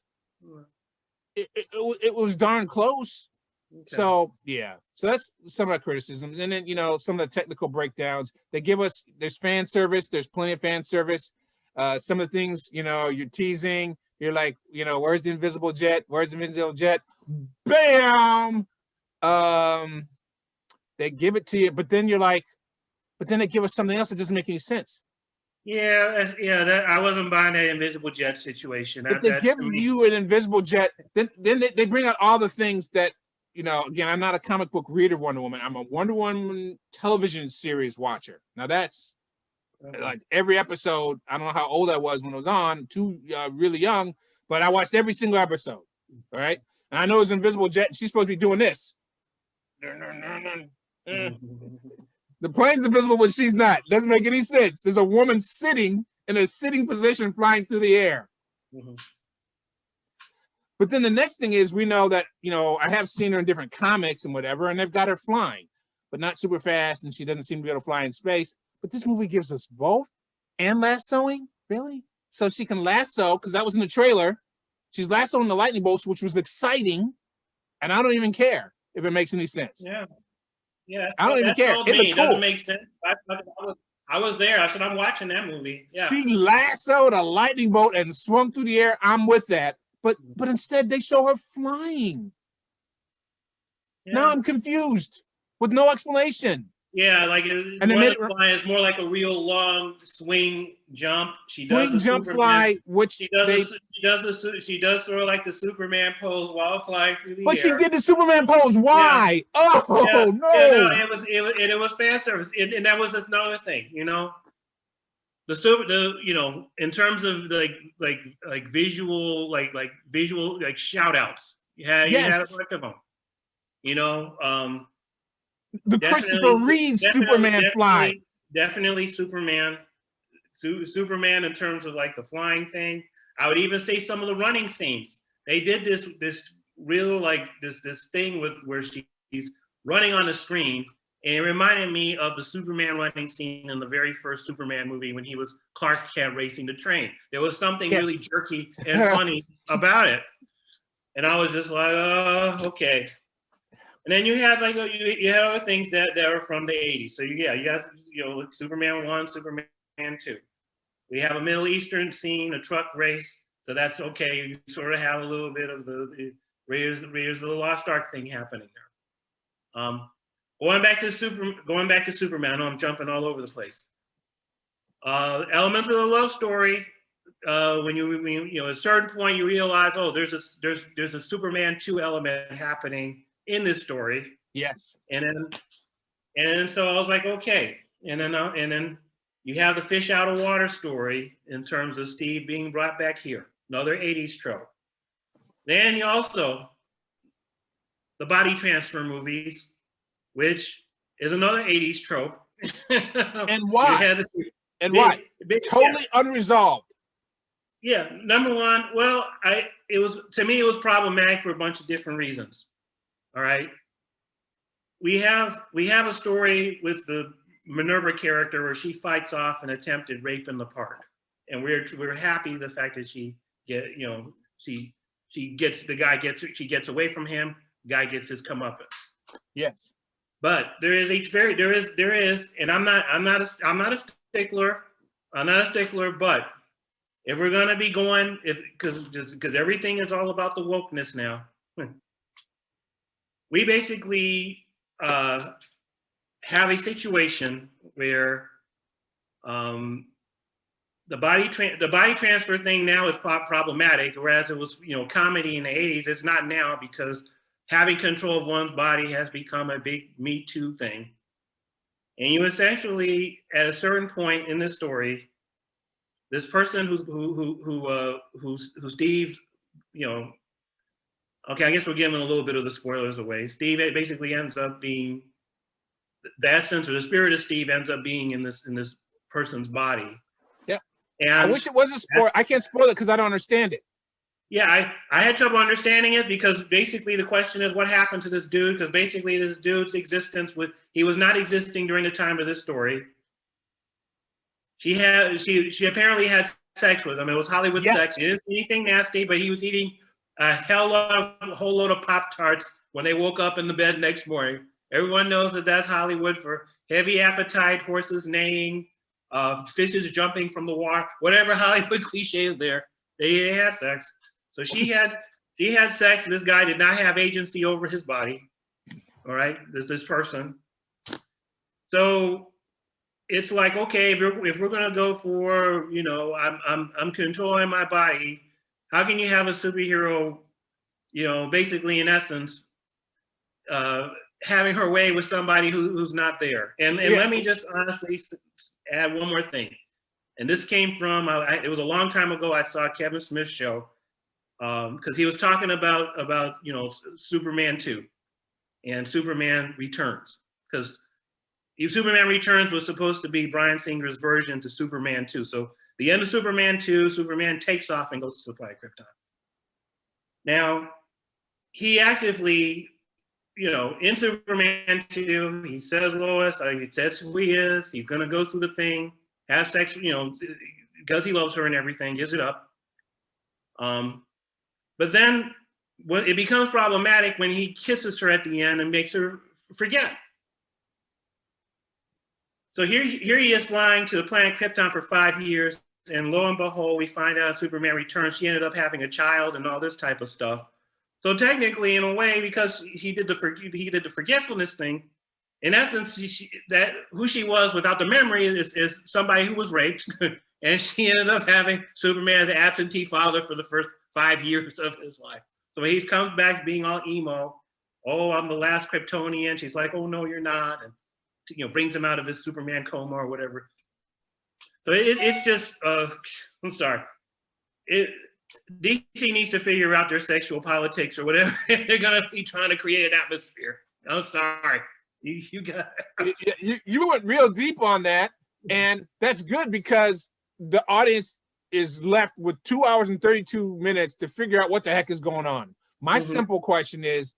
It was darn close. Okay. So yeah, so that's some of the criticism, and then some of the technical breakdowns they give us. There's fan service. There's plenty of fan service. Some of the things you're teasing. You're like, where's the invisible jet? Where's the invisible jet? Bam! They give it to you, but then you're like, but then they give us something else that doesn't make any sense. Yeah. I wasn't buying that invisible jet situation. But they give you an invisible jet. Then they bring out all the things that. Again, I'm not a comic book reader of Wonder Woman. I'm a Wonder Woman television series watcher. Now that's like every episode. I don't know how old I was when it was on. Too really young, but I watched every single episode. All right, and I know it's invisible jet. And she's supposed to be doing this. The plane's invisible, but she's not. Doesn't make any sense. There's a woman sitting in a sitting position, flying through the air. Mm-hmm. But then the next thing is we know that, I have seen her in different comics and whatever, and they've got her flying, but not super fast, and she doesn't seem to be able to fly in space. But this movie gives us both and lassoing, really? So she can lasso, because that was in the trailer. She's lassoing the lightning bolts, which was exciting, and I don't even care if it makes any sense. Yeah. Yeah. I don't even care. It doesn't make sense. I was there. I said, I'm watching that movie. Yeah. She lassoed a lightning bolt and swung through the air. I'm with that. But instead they show her flying. Yeah. Now I'm confused with no explanation. Yeah, like And they more made than flying, it's more like a real long swing jump. She does swing, the jump, Superman. fly, which She does sort of like the Superman pose while flying through the but she air. did the Superman pose. Why? Yeah, Oh yeah, no, no! it was fan service, and that was another thing, you know. In terms of like visual shout outs, you had a Yes, bunch of them, you know. the Christopher Definitely, Reeve definitely, Superman fly. definitely, definitely Superman. Superman in terms of like the flying thing. I would even say some of the running scenes. They did this real like this thing with where she's running on the screen, and it reminded me of the Superman running scene in the very first Superman movie when he was Clark Kent racing the train. There was something Yes. really jerky and funny about it, and I was just like, oh, okay. And then you have like you have other things that are from the '80s. So you got Superman 1, Superman 2. We have a Middle Eastern scene, a truck race, so that's okay. You sort of have a little bit of the Raiders of the Lost Ark thing happening there. Going back to Superman. I know I'm jumping all over the place. Elements of the love story. When you at a certain point you realize, oh, there's a Superman 2 element happening in this story. Yes. And then so I was like, okay. And then you have the fish out of water story in terms of Steve being brought back here. Another 80s trope. Then you also the body transfer movies, which is another 80s trope. And why? Totally unresolved. Yeah, number one, well, it was problematic for a bunch of different reasons. All right. We have a story with the Minerva character where she fights off an attempted rape in the park, and we're happy the fact that she gets away from him. Guy gets his comeuppance. Yes. But there is, and I'm not a stickler. I'm not a stickler, but if we're gonna be going, because everything is all about the wokeness now, we basically have a situation where the body transfer thing now is problematic, whereas it was comedy in the 80s. It's not now because having control of one's body has become a big Me Too thing. And you essentially, at a certain point in this story, this person who's Steve, okay, I guess we're giving a little bit of the spoilers away. Steve basically ends up being the essence or the spirit of Steve ends up being in this person's body. Yeah. And I wish it wasn't spoiled. I can't spoil it because I don't understand it. Yeah, I had trouble understanding it because basically the question is what happened to this dude, because basically this dude's existence he was not existing during the time of this story. She apparently had sex with him. It was Hollywood sex. It didn't anything nasty, but he was eating a whole load of Pop-Tarts when they woke up in the bed next morning. Everyone knows that that's Hollywood for heavy appetite, horses neighing, fishes jumping from the water, whatever Hollywood cliche is there. They had sex. So she had sex. This guy did not have agency over his body. All right, this person. So it's like, okay, if we're gonna go for, I'm controlling my body, how can you have a superhero, basically in essence, having her way with somebody who's not there? And let me just honestly add one more thing. And this came from, it was a long time ago, I saw Kevin Smith's show, because he was talking about Superman 2 and Superman Returns, because Superman Returns was supposed to be Bryan Singer's version to Superman 2. So the end of Superman 2, Superman takes off and goes to supply Krypton. Now, he actively, in Superman 2, he says Lois, he says who he is, he's gonna go through the thing, have sex, because he loves her and everything, gives it up. But then when it becomes problematic when he kisses her at the end and makes her forget. So here he is flying to the planet Krypton for 5 years, and lo and behold, we find out Superman Returns, she ended up having a child and all this type of stuff. So technically, in a way, because he did the forgetfulness thing, in essence, who she was without the memory is somebody who was raped, and she ended up having Superman as an absentee father for the first 5 years of his life. So when he comes back being all emo, oh, I'm the last Kryptonian. She's like, oh no, you're not, and brings him out of his Superman coma or whatever. So it's just, I'm sorry. DC needs to figure out their sexual politics or whatever. They're gonna be trying to create an atmosphere. I'm sorry. You got you went real deep on that, and that's good because the audience is left with 2 hours and 32 minutes to figure out what the heck is going on. My simple question is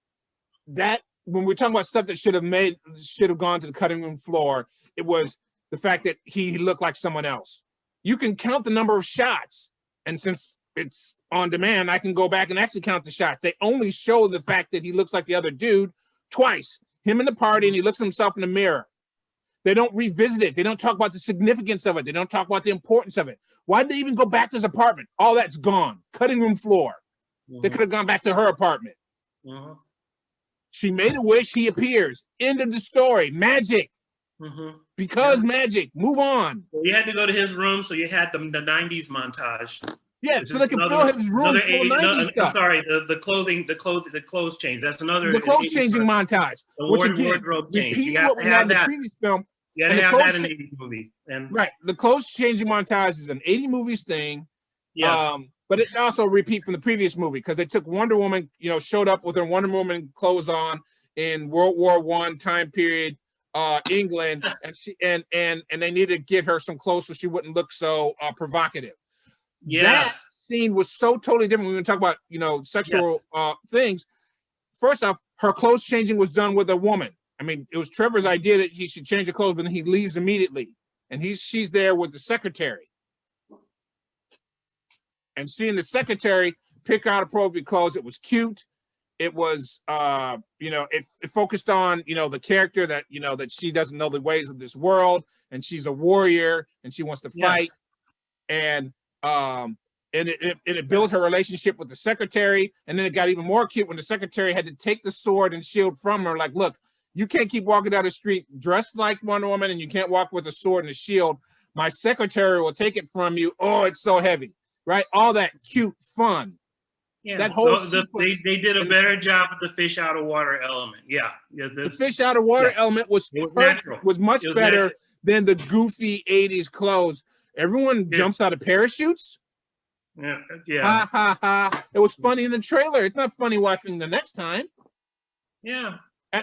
that when we're talking about stuff that should have gone to the cutting room floor, it was the fact that he looked like someone else. You can count the number of shots, and since it's on demand, I can go back and actually count the shots. They only show the fact that he looks like the other dude twice. Him in the party, and he looks at himself in the mirror. They don't revisit it. They don't talk about the significance of it. They don't talk about the importance of it. Why'd they even go back to his apartment? All that's gone. Cutting room floor. They could have gone back to her apartment. She made a wish. He appears. End of the story. Magic. Because magic. Move on. Well, you had to go to his room, so you had the 90s montage. Yeah, so they can fill his room full of 90s stuff. I'm sorry, the clothes change. That's another. The clothes changing montage. The which again, wardrobe change. You got what we had in the previous film. You got to have that in the 80s movie. Right. The clothes changing montage is an 80 movies thing. Yes. But it's also a repeat from the previous movie because they took Wonder Woman, showed up with her Wonder Woman clothes on in World War I time period, England, and they needed to get her some clothes so she wouldn't look so provocative. Yes. That scene was so totally different. When we talk about, sexual things. First off, her clothes changing was done with a woman. I mean, it was Trevor's idea that he should change her clothes, but then he leaves immediately. And she's there with the secretary. And seeing the secretary pick out appropriate clothes, it was cute. It was, it focused on, the character that, that she doesn't know the ways of this world, and she's a warrior, and she wants to fight. And it built her relationship with the secretary, and then it got even more cute when the secretary had to take the sword and shield from her. Like, look, you can't keep walking down the street dressed like Wonder Woman, and you can't walk with a sword and a shield. My secretary will take it from you. Oh, it's so heavy, right? All that cute fun. Yeah, that whole they did a better job with the fish out of water element. Yeah, the fish out of water element was much better than the goofy 80s clothes. Everyone jumps out of parachutes. Yeah. Ha ha ha! It was funny in the trailer. It's not funny watching the next time. Yeah.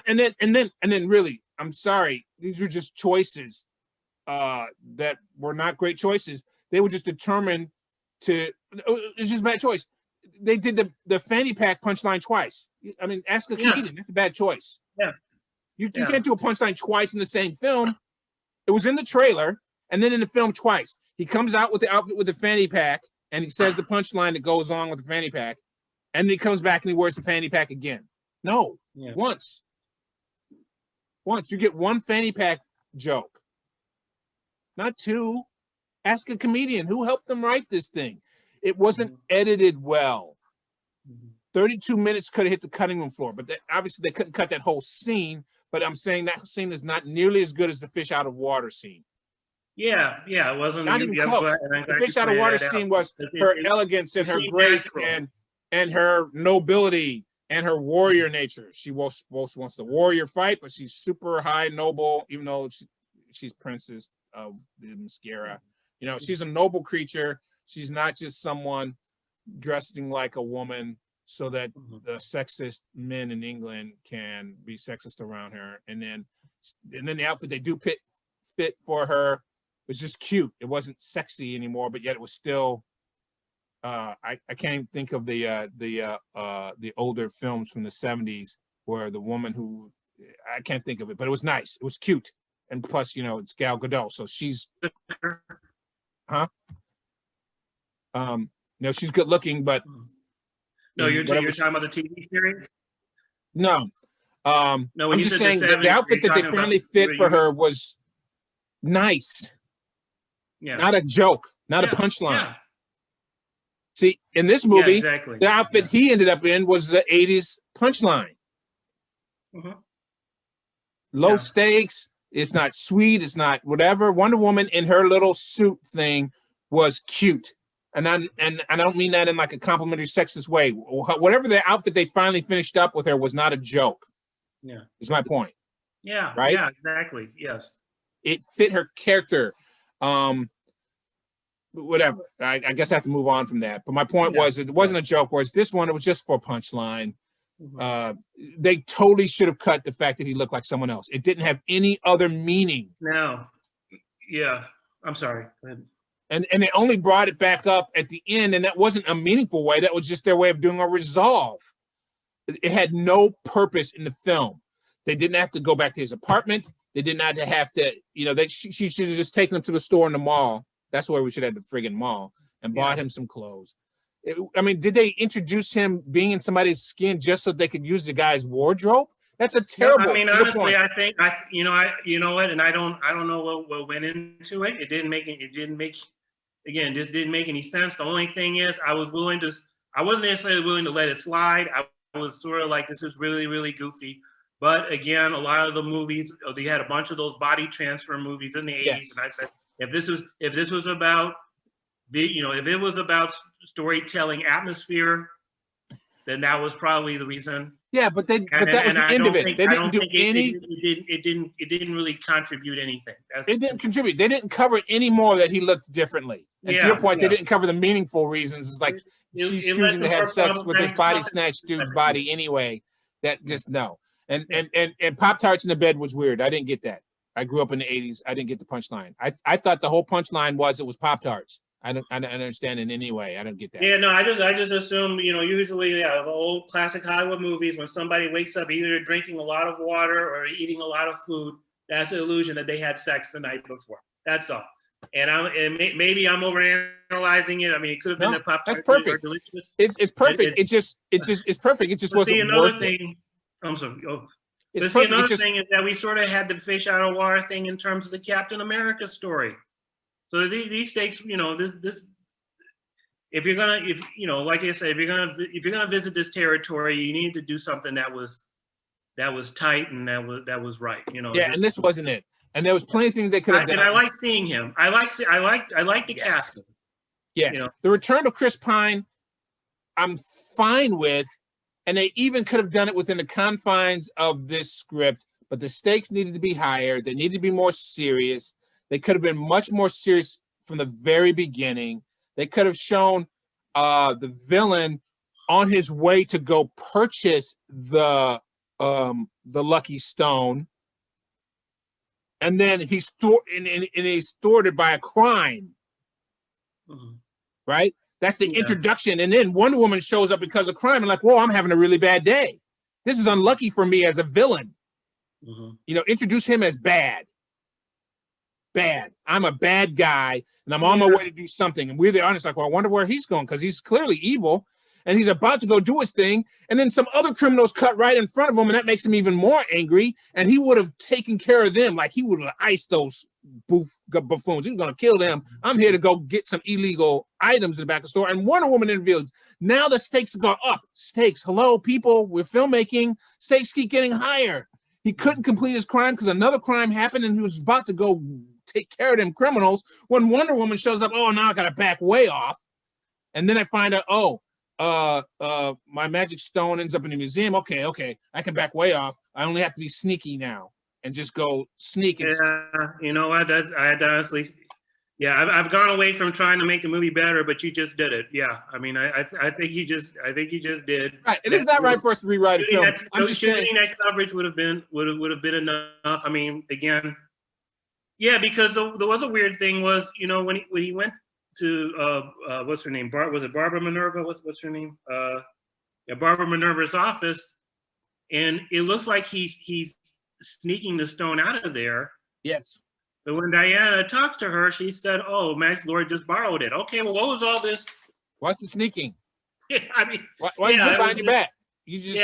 And then really, I'm sorry. These were just choices that were not great choices. They were just determined to. It's just a bad choice. They did the fanny pack punchline twice. I mean, ask a comedian. That's a bad choice. Yeah. You can't do a punchline twice in the same film. It was in the trailer and then in the film twice. He comes out with the outfit with the fanny pack and he says the punchline that goes on with the fanny pack. And then he comes back and he wears the fanny pack again. No, once. Once. You get one fanny pack joke, not two. Ask a comedian who helped them write this thing. It wasn't edited well. 32 minutes could have hit the cutting room floor, but obviously they couldn't cut that whole scene. But I'm saying that scene is not nearly as good as the fish out of water scene. Yeah, it wasn't. Not even close. The fish out of water scene was her elegance and her grace and her nobility and her warrior nature. She wants the warrior fight, but she's super high noble, even though she's princess of the mascara. She's a noble creature. She's not just someone dressing like a woman so that the sexist men in England can be sexist around her. And then the outfit they do fit for her was just cute. It wasn't sexy anymore, but yet it was still. I can't think of the older films from the 70s where the woman who I can't think of it, but it was nice. It was cute, and plus it's Gal Gadot, so she's. No, she's good looking, but no, you're talking about the TV series. No, no. I'm just saying the outfit that they finally fit for her was nice. Yeah, not a joke, not a punchline. Yeah. See, in this movie, the outfit he ended up in was the 80s punchline. Low stakes. It's not sweet. It's not whatever. Wonder Woman in her little suit thing was cute. And I don't mean that in like a complimentary sexist way. Whatever the outfit they finally finished up with her was not a joke. Yeah. Is my point. Yeah. Right? Yeah, exactly. Yes. It fit her character. Whatever. I guess I have to move on from that. But my point was it wasn't a joke, whereas this one, it was just for a punchline. They totally should have cut the fact that he looked like someone else. It didn't have any other meaning. No. Yeah. I'm sorry. Go ahead. And they only brought it back up at the end, and that wasn't a meaningful way. That was just their way of doing a resolve. It had no purpose in the film. They didn't have to go back to his apartment. They did not have to, she should have just taken him to the store in the mall. That's where we should have the friggin' mall, and bought him some clothes. Did they introduce him being in somebody's skin just so they could use the guy's wardrobe? That's a terrible. Honestly, I think you know what, and I don't know what went into it. It didn't make this didn't make any sense. The only thing is, I wasn't necessarily willing to let it slide. I was sort of like, this is really, really goofy. But again, a lot of the movies, they had a bunch of those body transfer movies in the 80s, and I said, if this was about if it was about storytelling atmosphere, then that was probably the reason. Yeah, but that was the end of it. They didn't do any. It didn't really contribute anything. It didn't contribute. They didn't cover it any more that he looked differently. And to your point, they didn't cover the meaningful reasons. It's like she's choosing to have sex with this body snatch dude's body anyway. That just no. And Pop-Tarts in the bed was weird. I didn't get that. I grew up in the 80s. I didn't get the punchline. I thought the whole punchline was it was Pop-Tarts. I don't understand in any way. I don't get that. Yeah, no, I just assume, usually the old classic Hollywood movies, when somebody wakes up either drinking a lot of water or eating a lot of food, that's an illusion that they had sex the night before. That's all. And maybe I'm overanalyzing it. It could have been the Pop-Tarts. That's perfect. Delicious. It's perfect. It's perfect. It just wasn't worth it. I'm sorry. Another thing is that we sort of had the fish out of water thing in terms of the Captain America story. So these stakes, this if you're gonna like I said, if you're gonna visit this territory, you need to do something that was tight and that was right. And this wasn't it. And there was plenty of things they could have done. And I like seeing him. I like the casting. Yes. The return of Chris Pine, I'm fine with. And they even could have done it within the confines of this script, but the stakes needed to be higher. They needed to be more serious. They could have been much more serious from the very beginning. They could have shown the villain on his way to go purchase the Lucky Stone, and then he's thwarted by a crime, right? That's the introduction. And then Wonder Woman shows up because of crime and like, whoa, I'm having a really bad day. This is unlucky for me as a villain. Introduce him as bad. I'm a bad guy and I'm on my way to do something. And we're the audience like, well, I wonder where he's going because he's clearly evil and he's about to go do his thing. And then some other criminals cut right in front of him and that makes him even more angry. And he would have taken care of them. Like he would have iced those buffoons. He's going to kill them. I'm here to go get some illegal items in the back of the store. And Wonder Woman interviewed. Now the stakes go up. Stakes. Hello, people. We're filmmaking. Stakes keep getting higher. He couldn't complete his crime because another crime happened and he was about to go take care of them criminals when Wonder Woman shows up. Oh, now I got to back way off. And then I find out, my magic stone ends up in the museum. Okay. I can back way off. I only have to be sneaky now and just go sneak. And you know what? I honestly, I've gone away from trying to make the movie better, but you just did it. Yeah, I think you just did. Right, it is not right for us to rewrite a film. I'm just saying that coverage would have been enough. Again, because the other weird thing was, when he went to what's her name? Was it Barbara Minerva? What's her name? Barbara Minerva's office, and it looks like he's sneaking the stone out of there. Yes. But when Diana talks to her, she said, "Oh, Max Lord just borrowed it." Okay, well, what was all this? What's the sneaking? Why you put behind your back? You just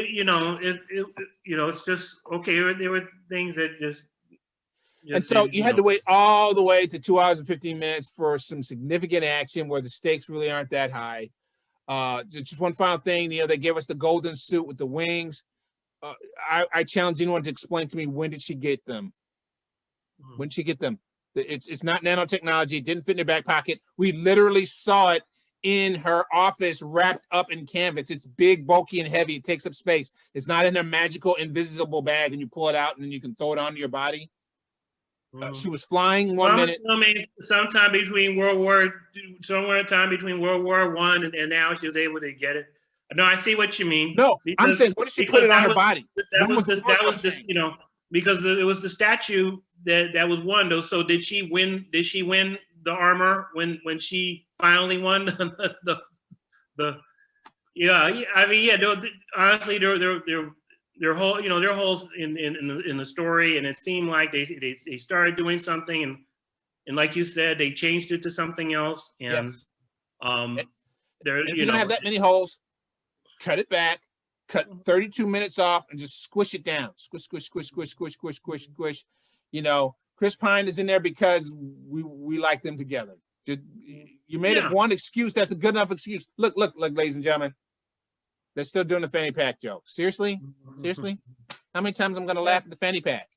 it's just okay. There were things that just and so you had to wait all the way to 2 hours and 15 minutes for some significant action where the stakes really aren't that high. Just one final thing, they gave us the golden suit with the wings. I challenge anyone to explain to me, when did she get them? When did she get them? It's not nanotechnology. It didn't fit in her back pocket. We literally saw it in her office wrapped up in canvas. It's big, bulky, and heavy. It takes up space. It's not in a magical, invisible bag and you pull it out and then you can throw it onto your body. She was flying one minute. I mean, somewhere between World War I and now she was able to get it. No, I see what you mean. No, I'm saying, what did she put it on her body? That was just, you know, because it was the statue that was won. Though, so did she win? Did she win the armor when she finally won the yeah? I mean, yeah. Honestly, their whole, you know, their holes in the story, and it seemed like they started doing something, and like you said, they changed it to something else, and yes. If you're gonna have that many holes, cut it back, cut 32 minutes off, and just squish it down. Squish, squish, squish, squish, squish, squish, squish, squish. You know, Chris Pine is in there because we like them together. You made it one excuse. That's a good enough excuse. Look, ladies and gentlemen. They're still doing the fanny pack joke. Seriously? Seriously? How many times I'm gonna laugh at the fanny pack?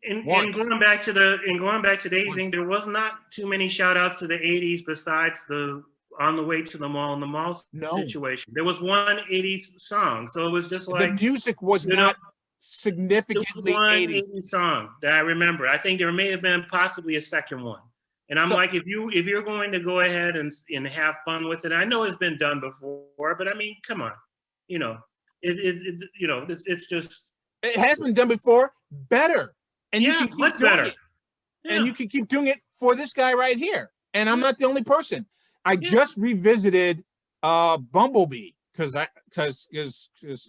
And going back to the 80s, there was not too many shout outs to the 80s besides the On the Way to the Mall and the Mall situation. There was one 80s song. So it was just like the music was not significantly 80s song that I remember. I think there may have been possibly a second one. And I'm like, if you're going to go ahead and have fun with it, I know it's been done before, but I mean, come on. You know, it's just. It has been done before, better, and you can keep much doing better. it. And you can keep doing it for this guy right here. And I'm not the only person. I just revisited Bumblebee because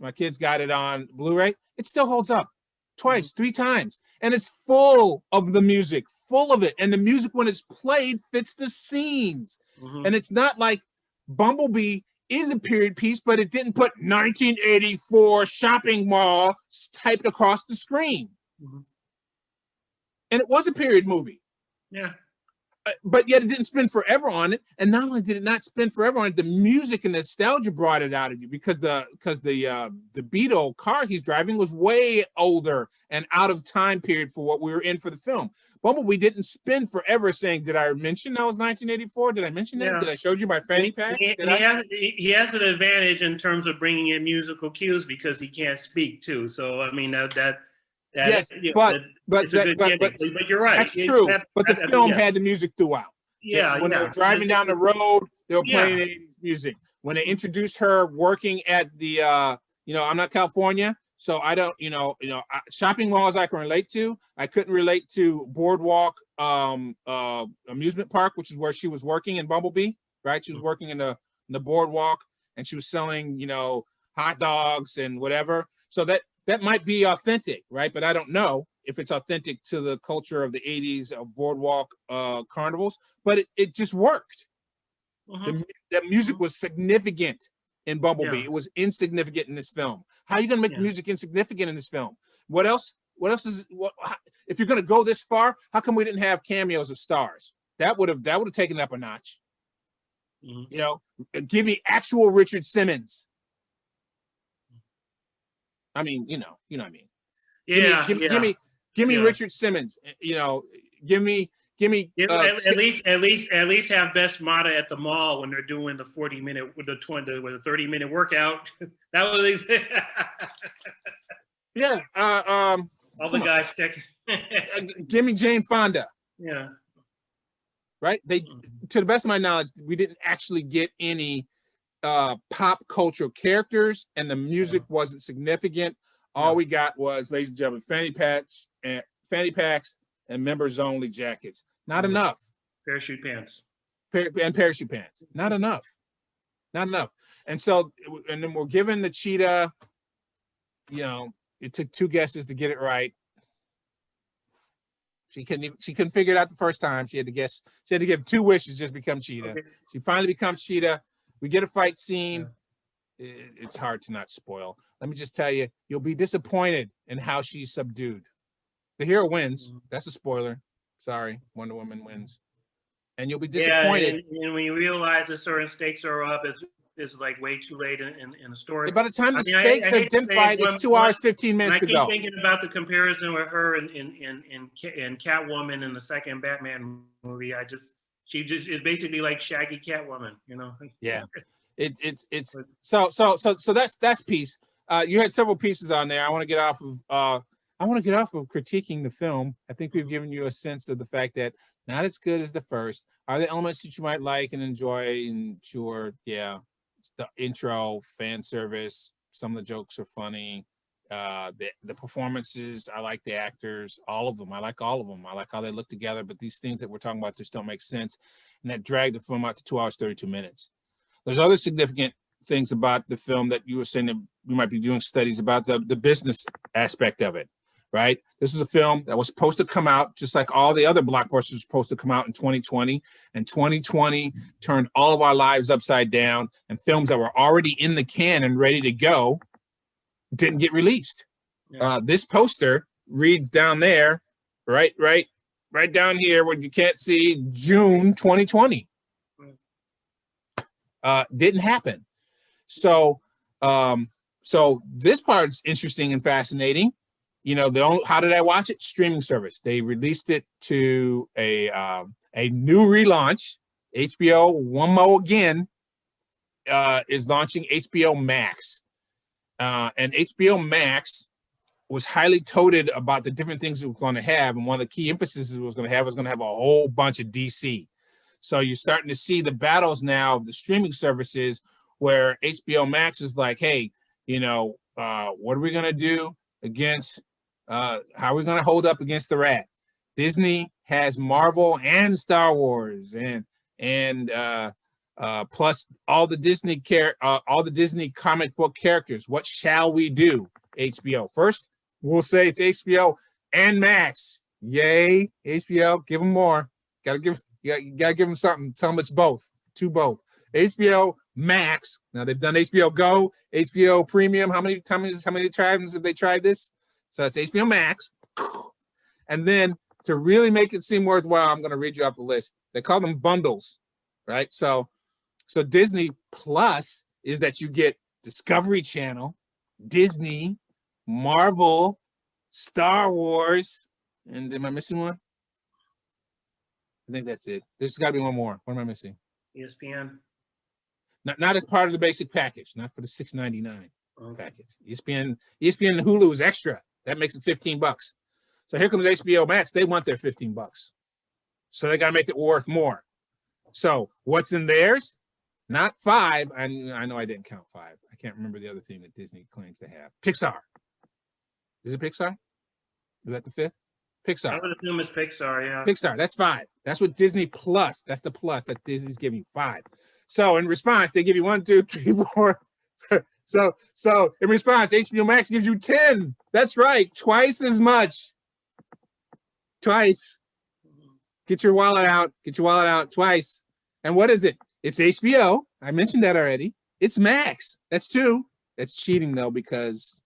my kids got it on Blu-ray. It still holds up twice, 3 times, and it's full of the music, full of it. And the music, when it's played, fits the scenes. And it's not like Bumblebee is a period piece, but it didn't put 1984 shopping mall typed across the screen. And it was a period movie. Yeah. But yet it didn't spend forever on it. And not only did it not spend forever on it, the music and nostalgia brought it out of you because the Beetle car he's driving was way older and out of time period for what we were in for the film. Bumblebee didn't spend forever saying, did I mention that was 1984? Did I mention that? Yeah. Did I show you my fanny pack? He has an advantage in terms of bringing in musical cues because he can't speak too. So, I mean, yes, but you're right. That's true. But the film had the music throughout. Yeah. When they were driving down the road, they were playing 80s music. When they introduced her working at the, I'm not California, so I don't, shopping malls I can relate to. I couldn't relate to Boardwalk amusement park, which is where she was working in Bumblebee, right? She was working in the Boardwalk, and she was selling, hot dogs and whatever. So that might be authentic, right? But I don't know if it's authentic to the culture of the 80s of Boardwalk carnivals, but it just worked. The music was significant in Bumblebee. It was insignificant in this film. How are you going to make the music insignificant in this film? What else if you're going to go this far, how come we didn't have cameos of stars? That would have taken it up a notch. Give me actual Richard Simmons. I mean, you know what I mean. Give me Richard Simmons. Give me at least have Best Mata at the mall when they're doing the 40-minute with the 30-minute workout. That was all the guys checking. Give me Jane Fonda. Yeah. Right? To the best of my knowledge, we didn't actually get any pop cultural characters, and the music wasn't significant. All we got was, ladies and gentlemen, fanny packs and members only jackets. Not enough. Parachute pants. Parachute pants. Not enough. And so, and then we're giving the cheetah, it took 2 guesses to get it right. She couldn't figure it out the first time. She had to give 2 wishes just to become cheetah. Okay. She finally becomes cheetah. We get a fight scene. It's hard to not spoil. Let me just tell you, you'll be disappointed in how she's subdued. The hero wins. That's a spoiler. Sorry, Wonder Woman wins. And you'll be disappointed. And when you realize that certain stakes are up, is like way too late in the story. By the time the I mean, stakes I are hate to say identified, it, it's 2 hours, 15 and minutes I to keep go. thinking about the comparison with her in Catwoman in the second Batman movie. She just is basically like Shaggy Catwoman, you know? Yeah, it's so that's piece. You had several pieces on there. I want to get off of critiquing the film. I think we've given you a sense of the fact that not as good as the first. Are there elements that you might like and enjoy? And sure, yeah, the intro, fan service, some of the jokes are funny. The performances, I like the actors, all of them. I like all of them. I like how they look together, but these things that we're talking about just don't make sense. And that dragged the film out to 2 hours, 32 minutes. There's other significant things about the film that you were saying that we might be doing studies about the business aspect of it, right? This is a film that was supposed to come out just like all the other blockbusters were supposed to come out in 2020, and 2020 turned all of our lives upside down, and films that were already in the can and ready to go didn't get released. Yeah. This poster reads down there, right down here where you can't see, June 2020. Didn't happen. So this part's interesting and fascinating. You know, how did I watch it? Streaming service. They released it to a new relaunch. HBO one more again is launching HBO Max, and HBO Max was highly touted about the different things it was going to have, and one of the key emphases it was going to have a whole bunch of DC. So you're starting to see the battles now of the streaming services where HBO Max is like, hey, you know, what are we going to do against, how are we going to hold up against the rat? Disney has Marvel and Star Wars and plus all the Disney comic book characters. What shall we do? HBO. First, we'll say it's HBO and Max. Yay, HBO, give them more. You gotta give them something. Tell them it's both. Both. HBO Max. Now they've done HBO Go, HBO Premium. How many times have they tried this? So that's HBO Max. And then to really make it seem worthwhile, I'm going to read you off the list. They call them bundles, right? So Disney Plus is that you get Discovery Channel, Disney, Marvel, Star Wars, and am I missing one? I think that's it. There's got to be one more. What am I missing? ESPN. Not as part of the basic package, not for the $6.99 package. ESPN and Hulu is extra. That makes it $15. So here comes HBO Max. They want their $15. So they got to make it worth more. So what's in theirs? Not 5. I know I didn't count 5. I can't remember the other thing that Disney claims to have. Pixar. Is it Pixar? Is that the 5th? Pixar. I would assume it's Pixar, yeah. Pixar, that's 5. That's what Disney Plus, that's the plus that Disney's giving you, 5. So in response, they give you 1, 2, 3, 4. So in response, HBO Max gives you 10. That's right, twice as much. Twice. Get your wallet out twice. And what is it? It's HBO. I mentioned that already. It's Max. That's 2. That's cheating though, because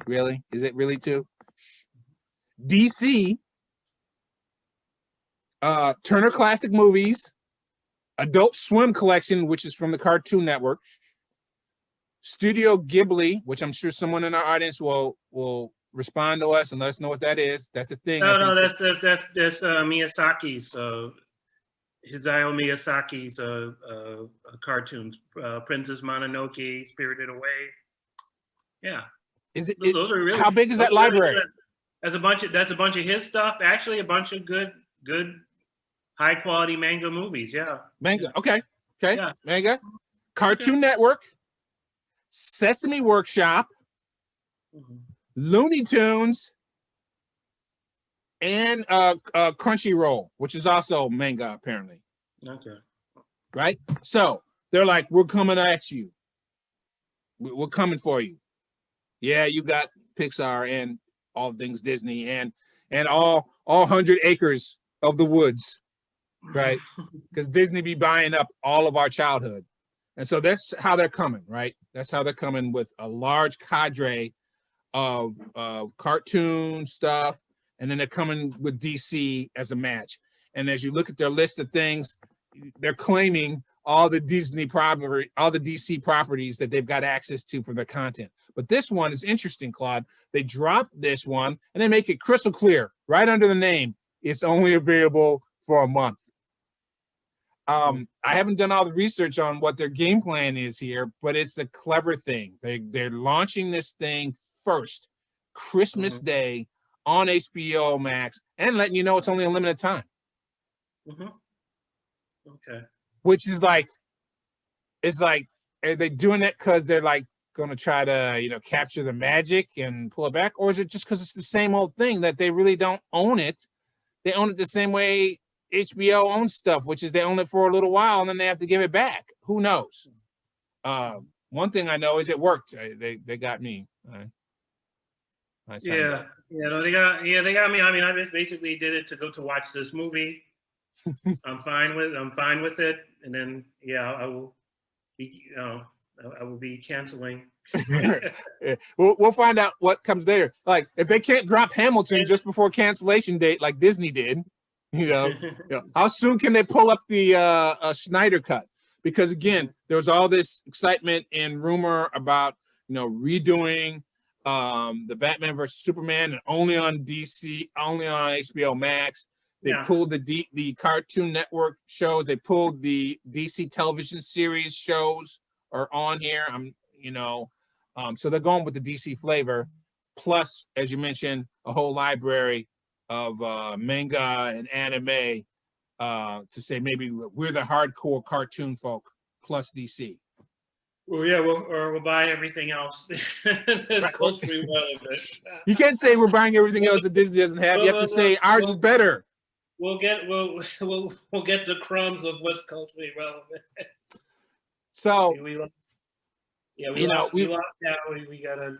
really? Is it really 2? DC, Turner Classic Movies, Adult Swim Collection, which is from the Cartoon Network, Studio Ghibli, which I'm sure someone in our audience will respond to us and let us know what that is. That's a thing. No, that's Miyazaki's, Hayao Miyazaki's cartoons, Princess Mononoke, Spirited Away. Yeah. Is it? Those are really, how big is that library? That's a bunch of his stuff. Actually, a bunch of good, high quality manga movies. Yeah. Manga. Okay. Yeah. Manga. Cartoon Network, Sesame Workshop, Looney Tunes, and Crunchyroll, which is also manga apparently. Okay. Right. So they're like, we're coming at you. We're coming for you. Yeah, you got Pixar and all things Disney and all 100 acres of the woods, right? Because Disney be buying up all of our childhood. And so that's how they're coming, right? That's how they're coming, with a large cadre of cartoon stuff. And then they're coming with DC as a match. And as you look at their list of things, they're claiming all the Disney property, all the DC properties that they've got access to for their content. But this one is interesting, Claude. They drop this one and they make it crystal clear right under the name. It's only available for a month. I haven't done all the research on what their game plan is here, but it's a clever thing. They're launching this thing first, Christmas Day on HBO Max, and letting you know it's only a limited time. Okay. Which is like, it's like, are they doing it because they're like going to try to, you know, capture the magic and pull it back? Or is it just because it's the same old thing that they really don't own it? They own it the same way HBO owns stuff, which is they own it for a little while and then they have to give it back. Who knows? One thing I know is it worked. They got me. I signed up. No, they got me. I mean, I just basically did it to go to watch this movie. I'm fine with it. And then, I will be canceling. We'll find out what comes later. Like if they can't drop Hamilton just before cancellation date, like Disney did, you know, how soon can they pull up the Snyder cut? Because again, there was all this excitement and rumor about, you know, redoing the Batman versus Superman and only on DC, only on HBO Max. They pulled the Cartoon Network shows. They pulled the DC television series shows are on here. So they're going with the DC flavor. Plus, as you mentioned, a whole library of manga and anime to say maybe we're the hardcore cartoon folk plus DC. Well, yeah, we'll buy everything else that's culturally relevant. You can't say we're buying everything else that Disney doesn't have. You have to say ours is better. We'll get the crumbs of what's culturally relevant. So we gotta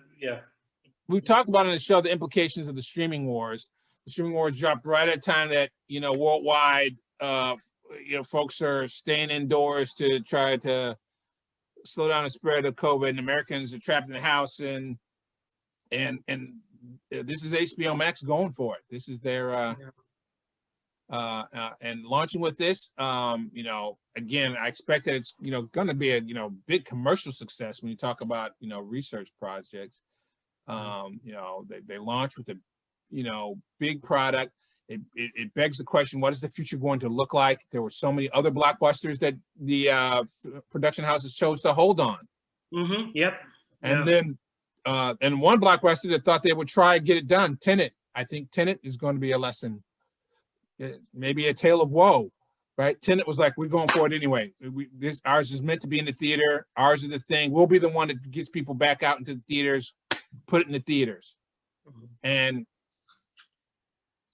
We've talked about on the show the implications of the streaming wars. The streaming wars dropped right at a time that, you know, worldwide, folks are staying indoors to try to slow down the spread of COVID, and Americans are trapped in the house, and this is HBO Max going for it. This is their and launching with this. Again, I expect that it's going to be a big commercial success when you talk about research projects. They launch with a big product. It begs the question, what is the future going to look like? There were so many other blockbusters that the production houses chose to hold on. Yep. And then and one blockbuster that thought they would try and get it done, Tenet. I think Tenet is going to be a lesson, maybe a tale of woe, right? Tenet was like, we're going for it anyway. Ours is meant to be in the theater. Ours is the thing. We'll be the one that gets people back out into the theaters, put it in the theaters. And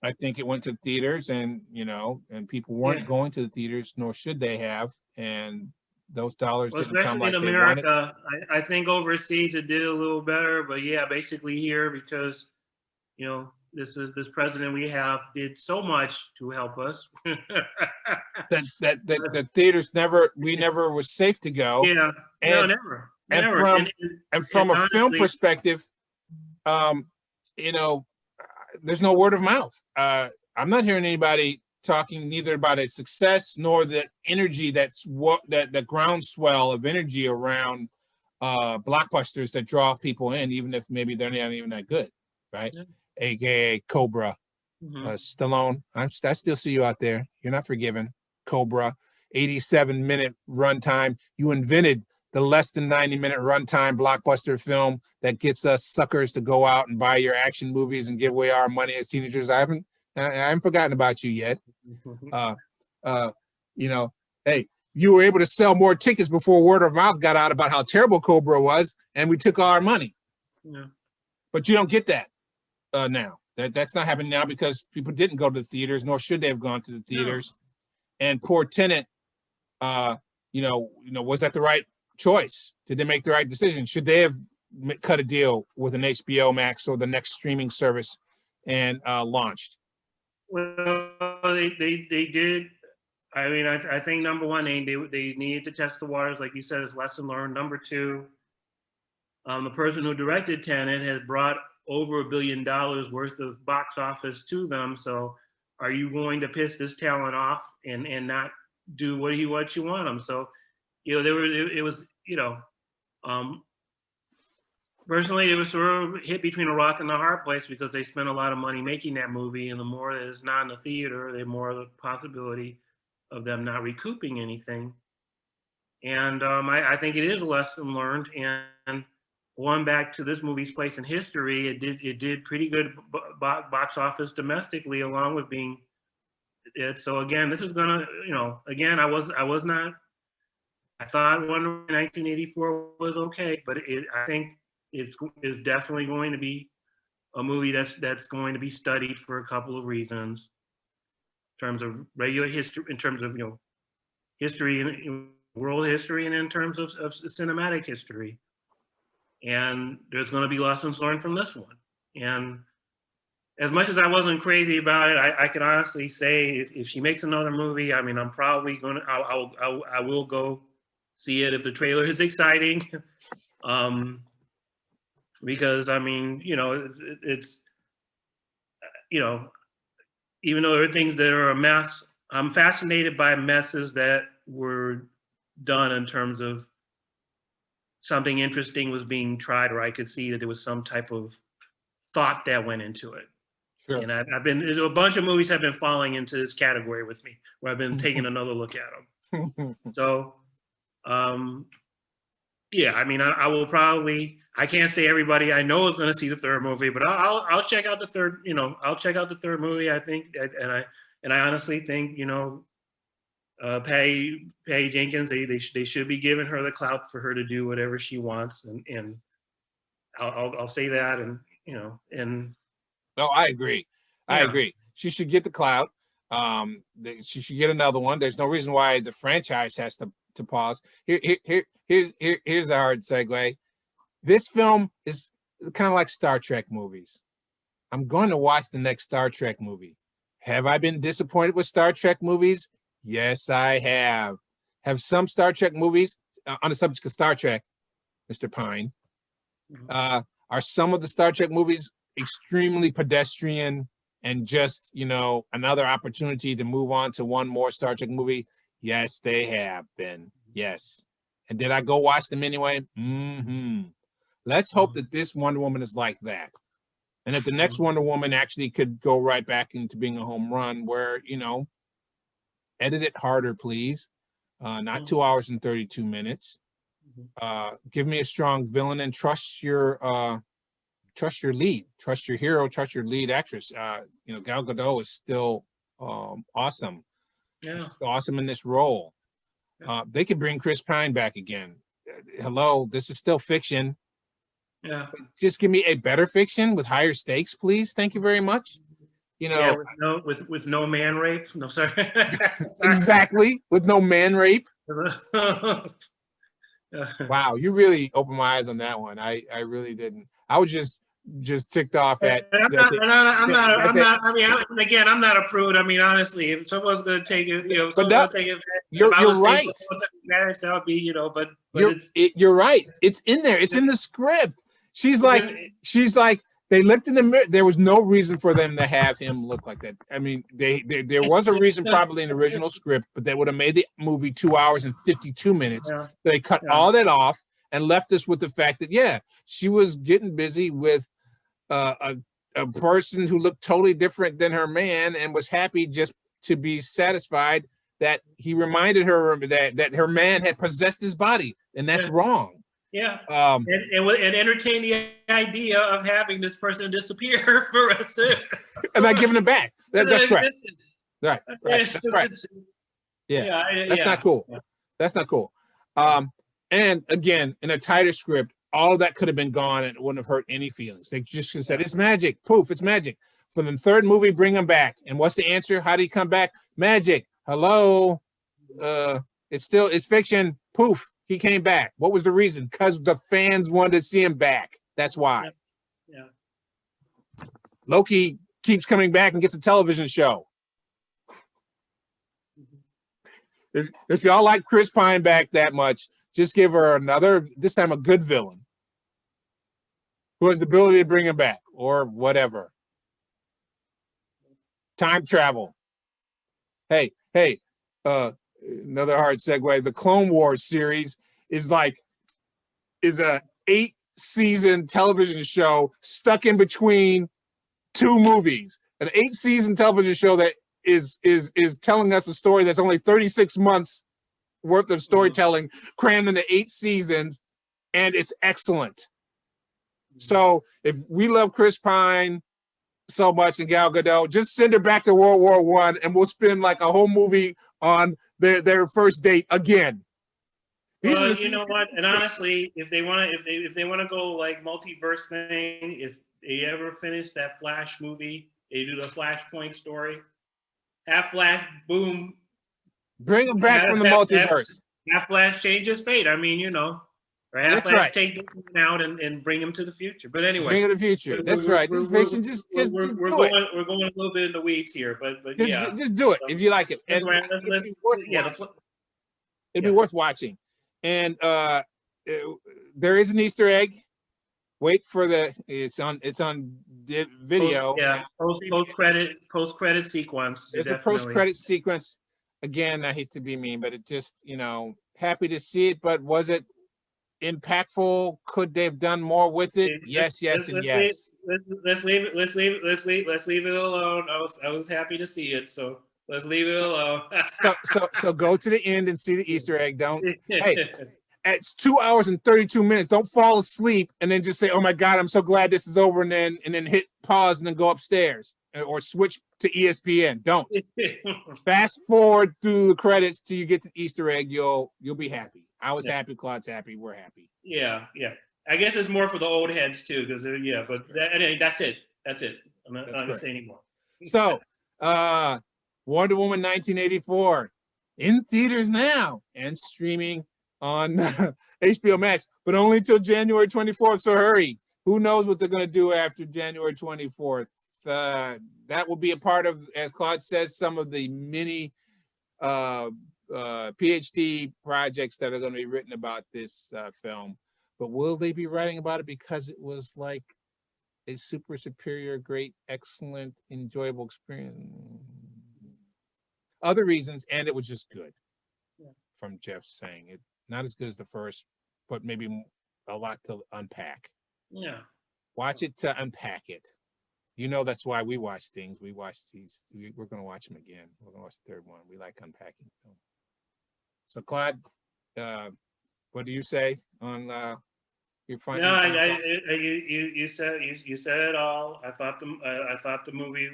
I think it went to theaters, and people weren't going to the theaters, nor should they have. And those dollars didn't come like in they America. wanted. I think overseas it did a little better, but basically here, because this president we have did so much to help us. that the theaters never was safe to go. Yeah, and, never. And from a honestly, film perspective, there's no word of mouth. I'm not hearing anybody talking neither about its success nor the energy that the groundswell of energy around blockbusters that draw people in, even if maybe they're not even that good, right? Yeah. AKA Cobra, Stallone. I still see you out there. You're not forgiven. Cobra, 87-minute runtime. You invented the less than 90-minute runtime blockbuster film that gets us suckers to go out and buy your action movies and give away our money as teenagers. I haven't forgotten about you yet. Hey, you were able to sell more tickets before word of mouth got out about how terrible Cobra was, and we took all our money. Yeah. But you don't get that now. That's not happening now because people didn't go to the theaters, nor should they have gone to the theaters. No. And poor Tenet, was that the right choice? Did they make the right decision? Should they have cut a deal with an HBO Max or the next streaming service and launched? Well, they did. I mean, I think number one, they needed to test the waters, like you said, is lesson learned. Number two, the person who directed Tenet has brought over $1 billion worth of box office to them. So, are you going to piss this talent off and not do what you want them. So, it was, personally, it was sort of hit between a rock and a hard place because they spent a lot of money making that movie, and the more that it's not in the theater, the more the possibility of them not recouping anything. And I think it is a lesson learned. And going back to this movie's place in history, it did pretty good box office domestically, along with being it. So again, this is gonna, again, I thought Wonder Woman 1984 was okay, but I think it's definitely going to be a movie that's going to be studied for a couple of reasons, in terms of regular history, in terms of history and world history, and in terms of cinematic history. And there's going to be lessons learned from this one. And as much as I wasn't crazy about it, I can honestly say if she makes another movie, I mean, I'm probably gonna, I will go see it if the trailer is exciting. Because I mean, it's even though there are things that are a mess, I'm fascinated by messes that were done in terms of something interesting was being tried, or I could see that there was some type of thought that went into it. Sure. And there's a bunch of movies have been falling into this category with me, where I've been taking another look at them. So, yeah, I mean, I will probably, I can't say everybody I know is going to see the third movie, but I'll check out the third, I'll check out the third movie, I think. And I honestly think, Patty Jenkins, they should be giving her the clout for her to do whatever she wants. And I'll say that. And, and. No, I agree. Yeah. I agree. She should get the clout. She should get another one. There's no reason why the franchise has to pause. Here's a hard segue. This film is kind of like Star Trek movies. I'm going to watch the next Star Trek movie. Have I been disappointed with Star Trek movies? Yes, I have. Have some Star Trek movies, on the subject of Star Trek, Mr. Pine, are some of the Star Trek movies extremely pedestrian and just, another opportunity to move on to one more Star Trek movie? Yes, they have been. Yes. And did I go watch them anyway? Let's hope that this Wonder Woman is like that. And that the next Wonder Woman actually could go right back into being a home run where, edit it harder, please. Not 2 hours and 32 minutes. Give me a strong villain and trust your lead, trust your hero, trust your lead actress. Gal Gadot is still awesome. Yeah. Awesome in this role. They could bring Chris Pine back again. Hello, this is still fiction. Yeah. Just give me a better fiction with higher stakes, please. Thank you very much. Yeah, with no man rape. No, sorry. Exactly, with no man rape. Wow, you really opened my eyes on that one. I really didn't. I was just ticked off at. I'm not. I mean, again, I'm not a prude. I mean, honestly, if someone's going to take it, if someone's going to take it, you're right. That would be, but you're right. It's in there. It's in the script. She's like, they looked in the mirror. There was no reason for them to have him look like that. I mean, there was a reason probably in the original script, but that would have made the movie 2 hours and 52 minutes. Yeah. They cut all that off and left us with the fact that, she was getting busy with a person who looked totally different than her man and was happy just to be satisfied that he reminded her that her man had possessed his body, and that's wrong. Yeah, and entertain the idea of having this person disappear for us, and not giving it back. That's correct. Right. That's right. Yeah, that's not cool. Yeah. That's not cool. And again, in a tighter script, all of that could have been gone, and it wouldn't have hurt any feelings. They just said it's magic. Poof, it's magic. For the third movie, bring him back. And what's the answer? How did he come back? Magic. Hello. It's fiction. Poof. He came back. What was the reason? Because the fans wanted to see him back. That's why. Yeah. Loki keeps coming back and gets a television show. If y'all like Chris Pine back that much, just give her another, this time a good villain who has the ability to bring him back or whatever. Time travel. Hey, another hard segue. The Clone Wars series is a 8-season television show stuck in between 2 movies. An 8-season television show that is telling us a story that's only 36 months worth of storytelling crammed into 8 seasons, and it's excellent. So if we love Chris Pine so much and Gal Gadot, just send her back to World War I, and we'll spend like a whole movie on their first date again. Well, you know what? And honestly, if they want to go like multiverse thing, if they ever finish that Flash movie, they do the Flashpoint story. Have Flash, boom. Bring him back from the multiverse. Have Flash change his fate. I mean, you know, or have Flash take him out and bring him to the future. But anyway, bring him to the future. That's right. This fiction, we're going a little bit in the weeds here, but yeah, just do it if you like it, and it'd be worth watching. And there is an Easter egg. Wait for it's on video. Post credit sequence. There's a post credit sequence. Again, I hate to be mean, but it just, happy to see it. But was it impactful? Could they have done more with it? Yes, and yes. Let's leave it alone. I was happy to see it, so let's leave it alone. so go to the end and see the Easter egg. Don't it's 2 hours and 32 minutes. Don't fall asleep and then just say, "Oh my God, I'm so glad this is over," and then hit pause and then go upstairs or switch to ESPN. Don't. Fast forward through the credits till you get to the Easter egg. You'll be happy. I was happy. Claude's happy. We're happy. Yeah. I guess it's more for the old heads too, because but anyway, that's it. I'm not gonna say anymore. So, Wonder Woman 1984 in theaters now and streaming on HBO Max, but only until January 24th. So hurry. Who knows what they're going to do after January 24th? That will be a part of, as Claude says, some of the many PhD projects that are going to be written about this film. But will they be writing about it because it was like a super superior, great, excellent, enjoyable experience? Other reasons, and it was just good. From Jeff saying it, not as good as the first, but maybe a lot to unpack. Yeah. Watch it to unpack it. That's why we watch things. We watch these. We're going to watch them again. We're going to watch the third one. We like unpacking film. So, Claude, what do you say on your final? No, you said it all. I thought the movie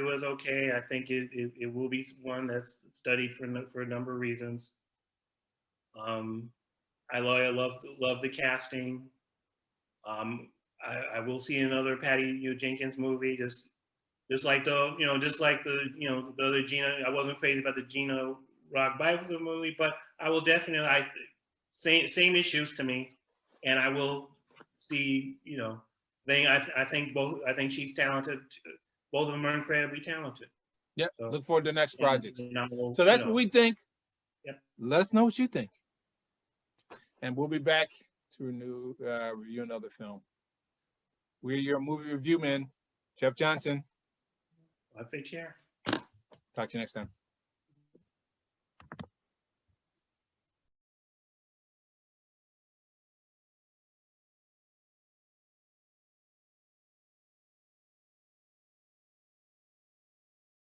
was okay. I think it will be one that's studied for a number of reasons. I love the casting. I will see another Patty Jenkins movie, just like the other Gina. I wasn't crazy about the Gina Rock Bible movie, but I will definitely same issues to me, and I will see. I think she's talented. Both of them are incredibly talented. Yep. So, look forward to the next project. So that's what we think. Yep. Let us know what you think, and we'll be back to review another film. We're your movie review man, Jeff Johnson. I'll take care. Talk to you next time.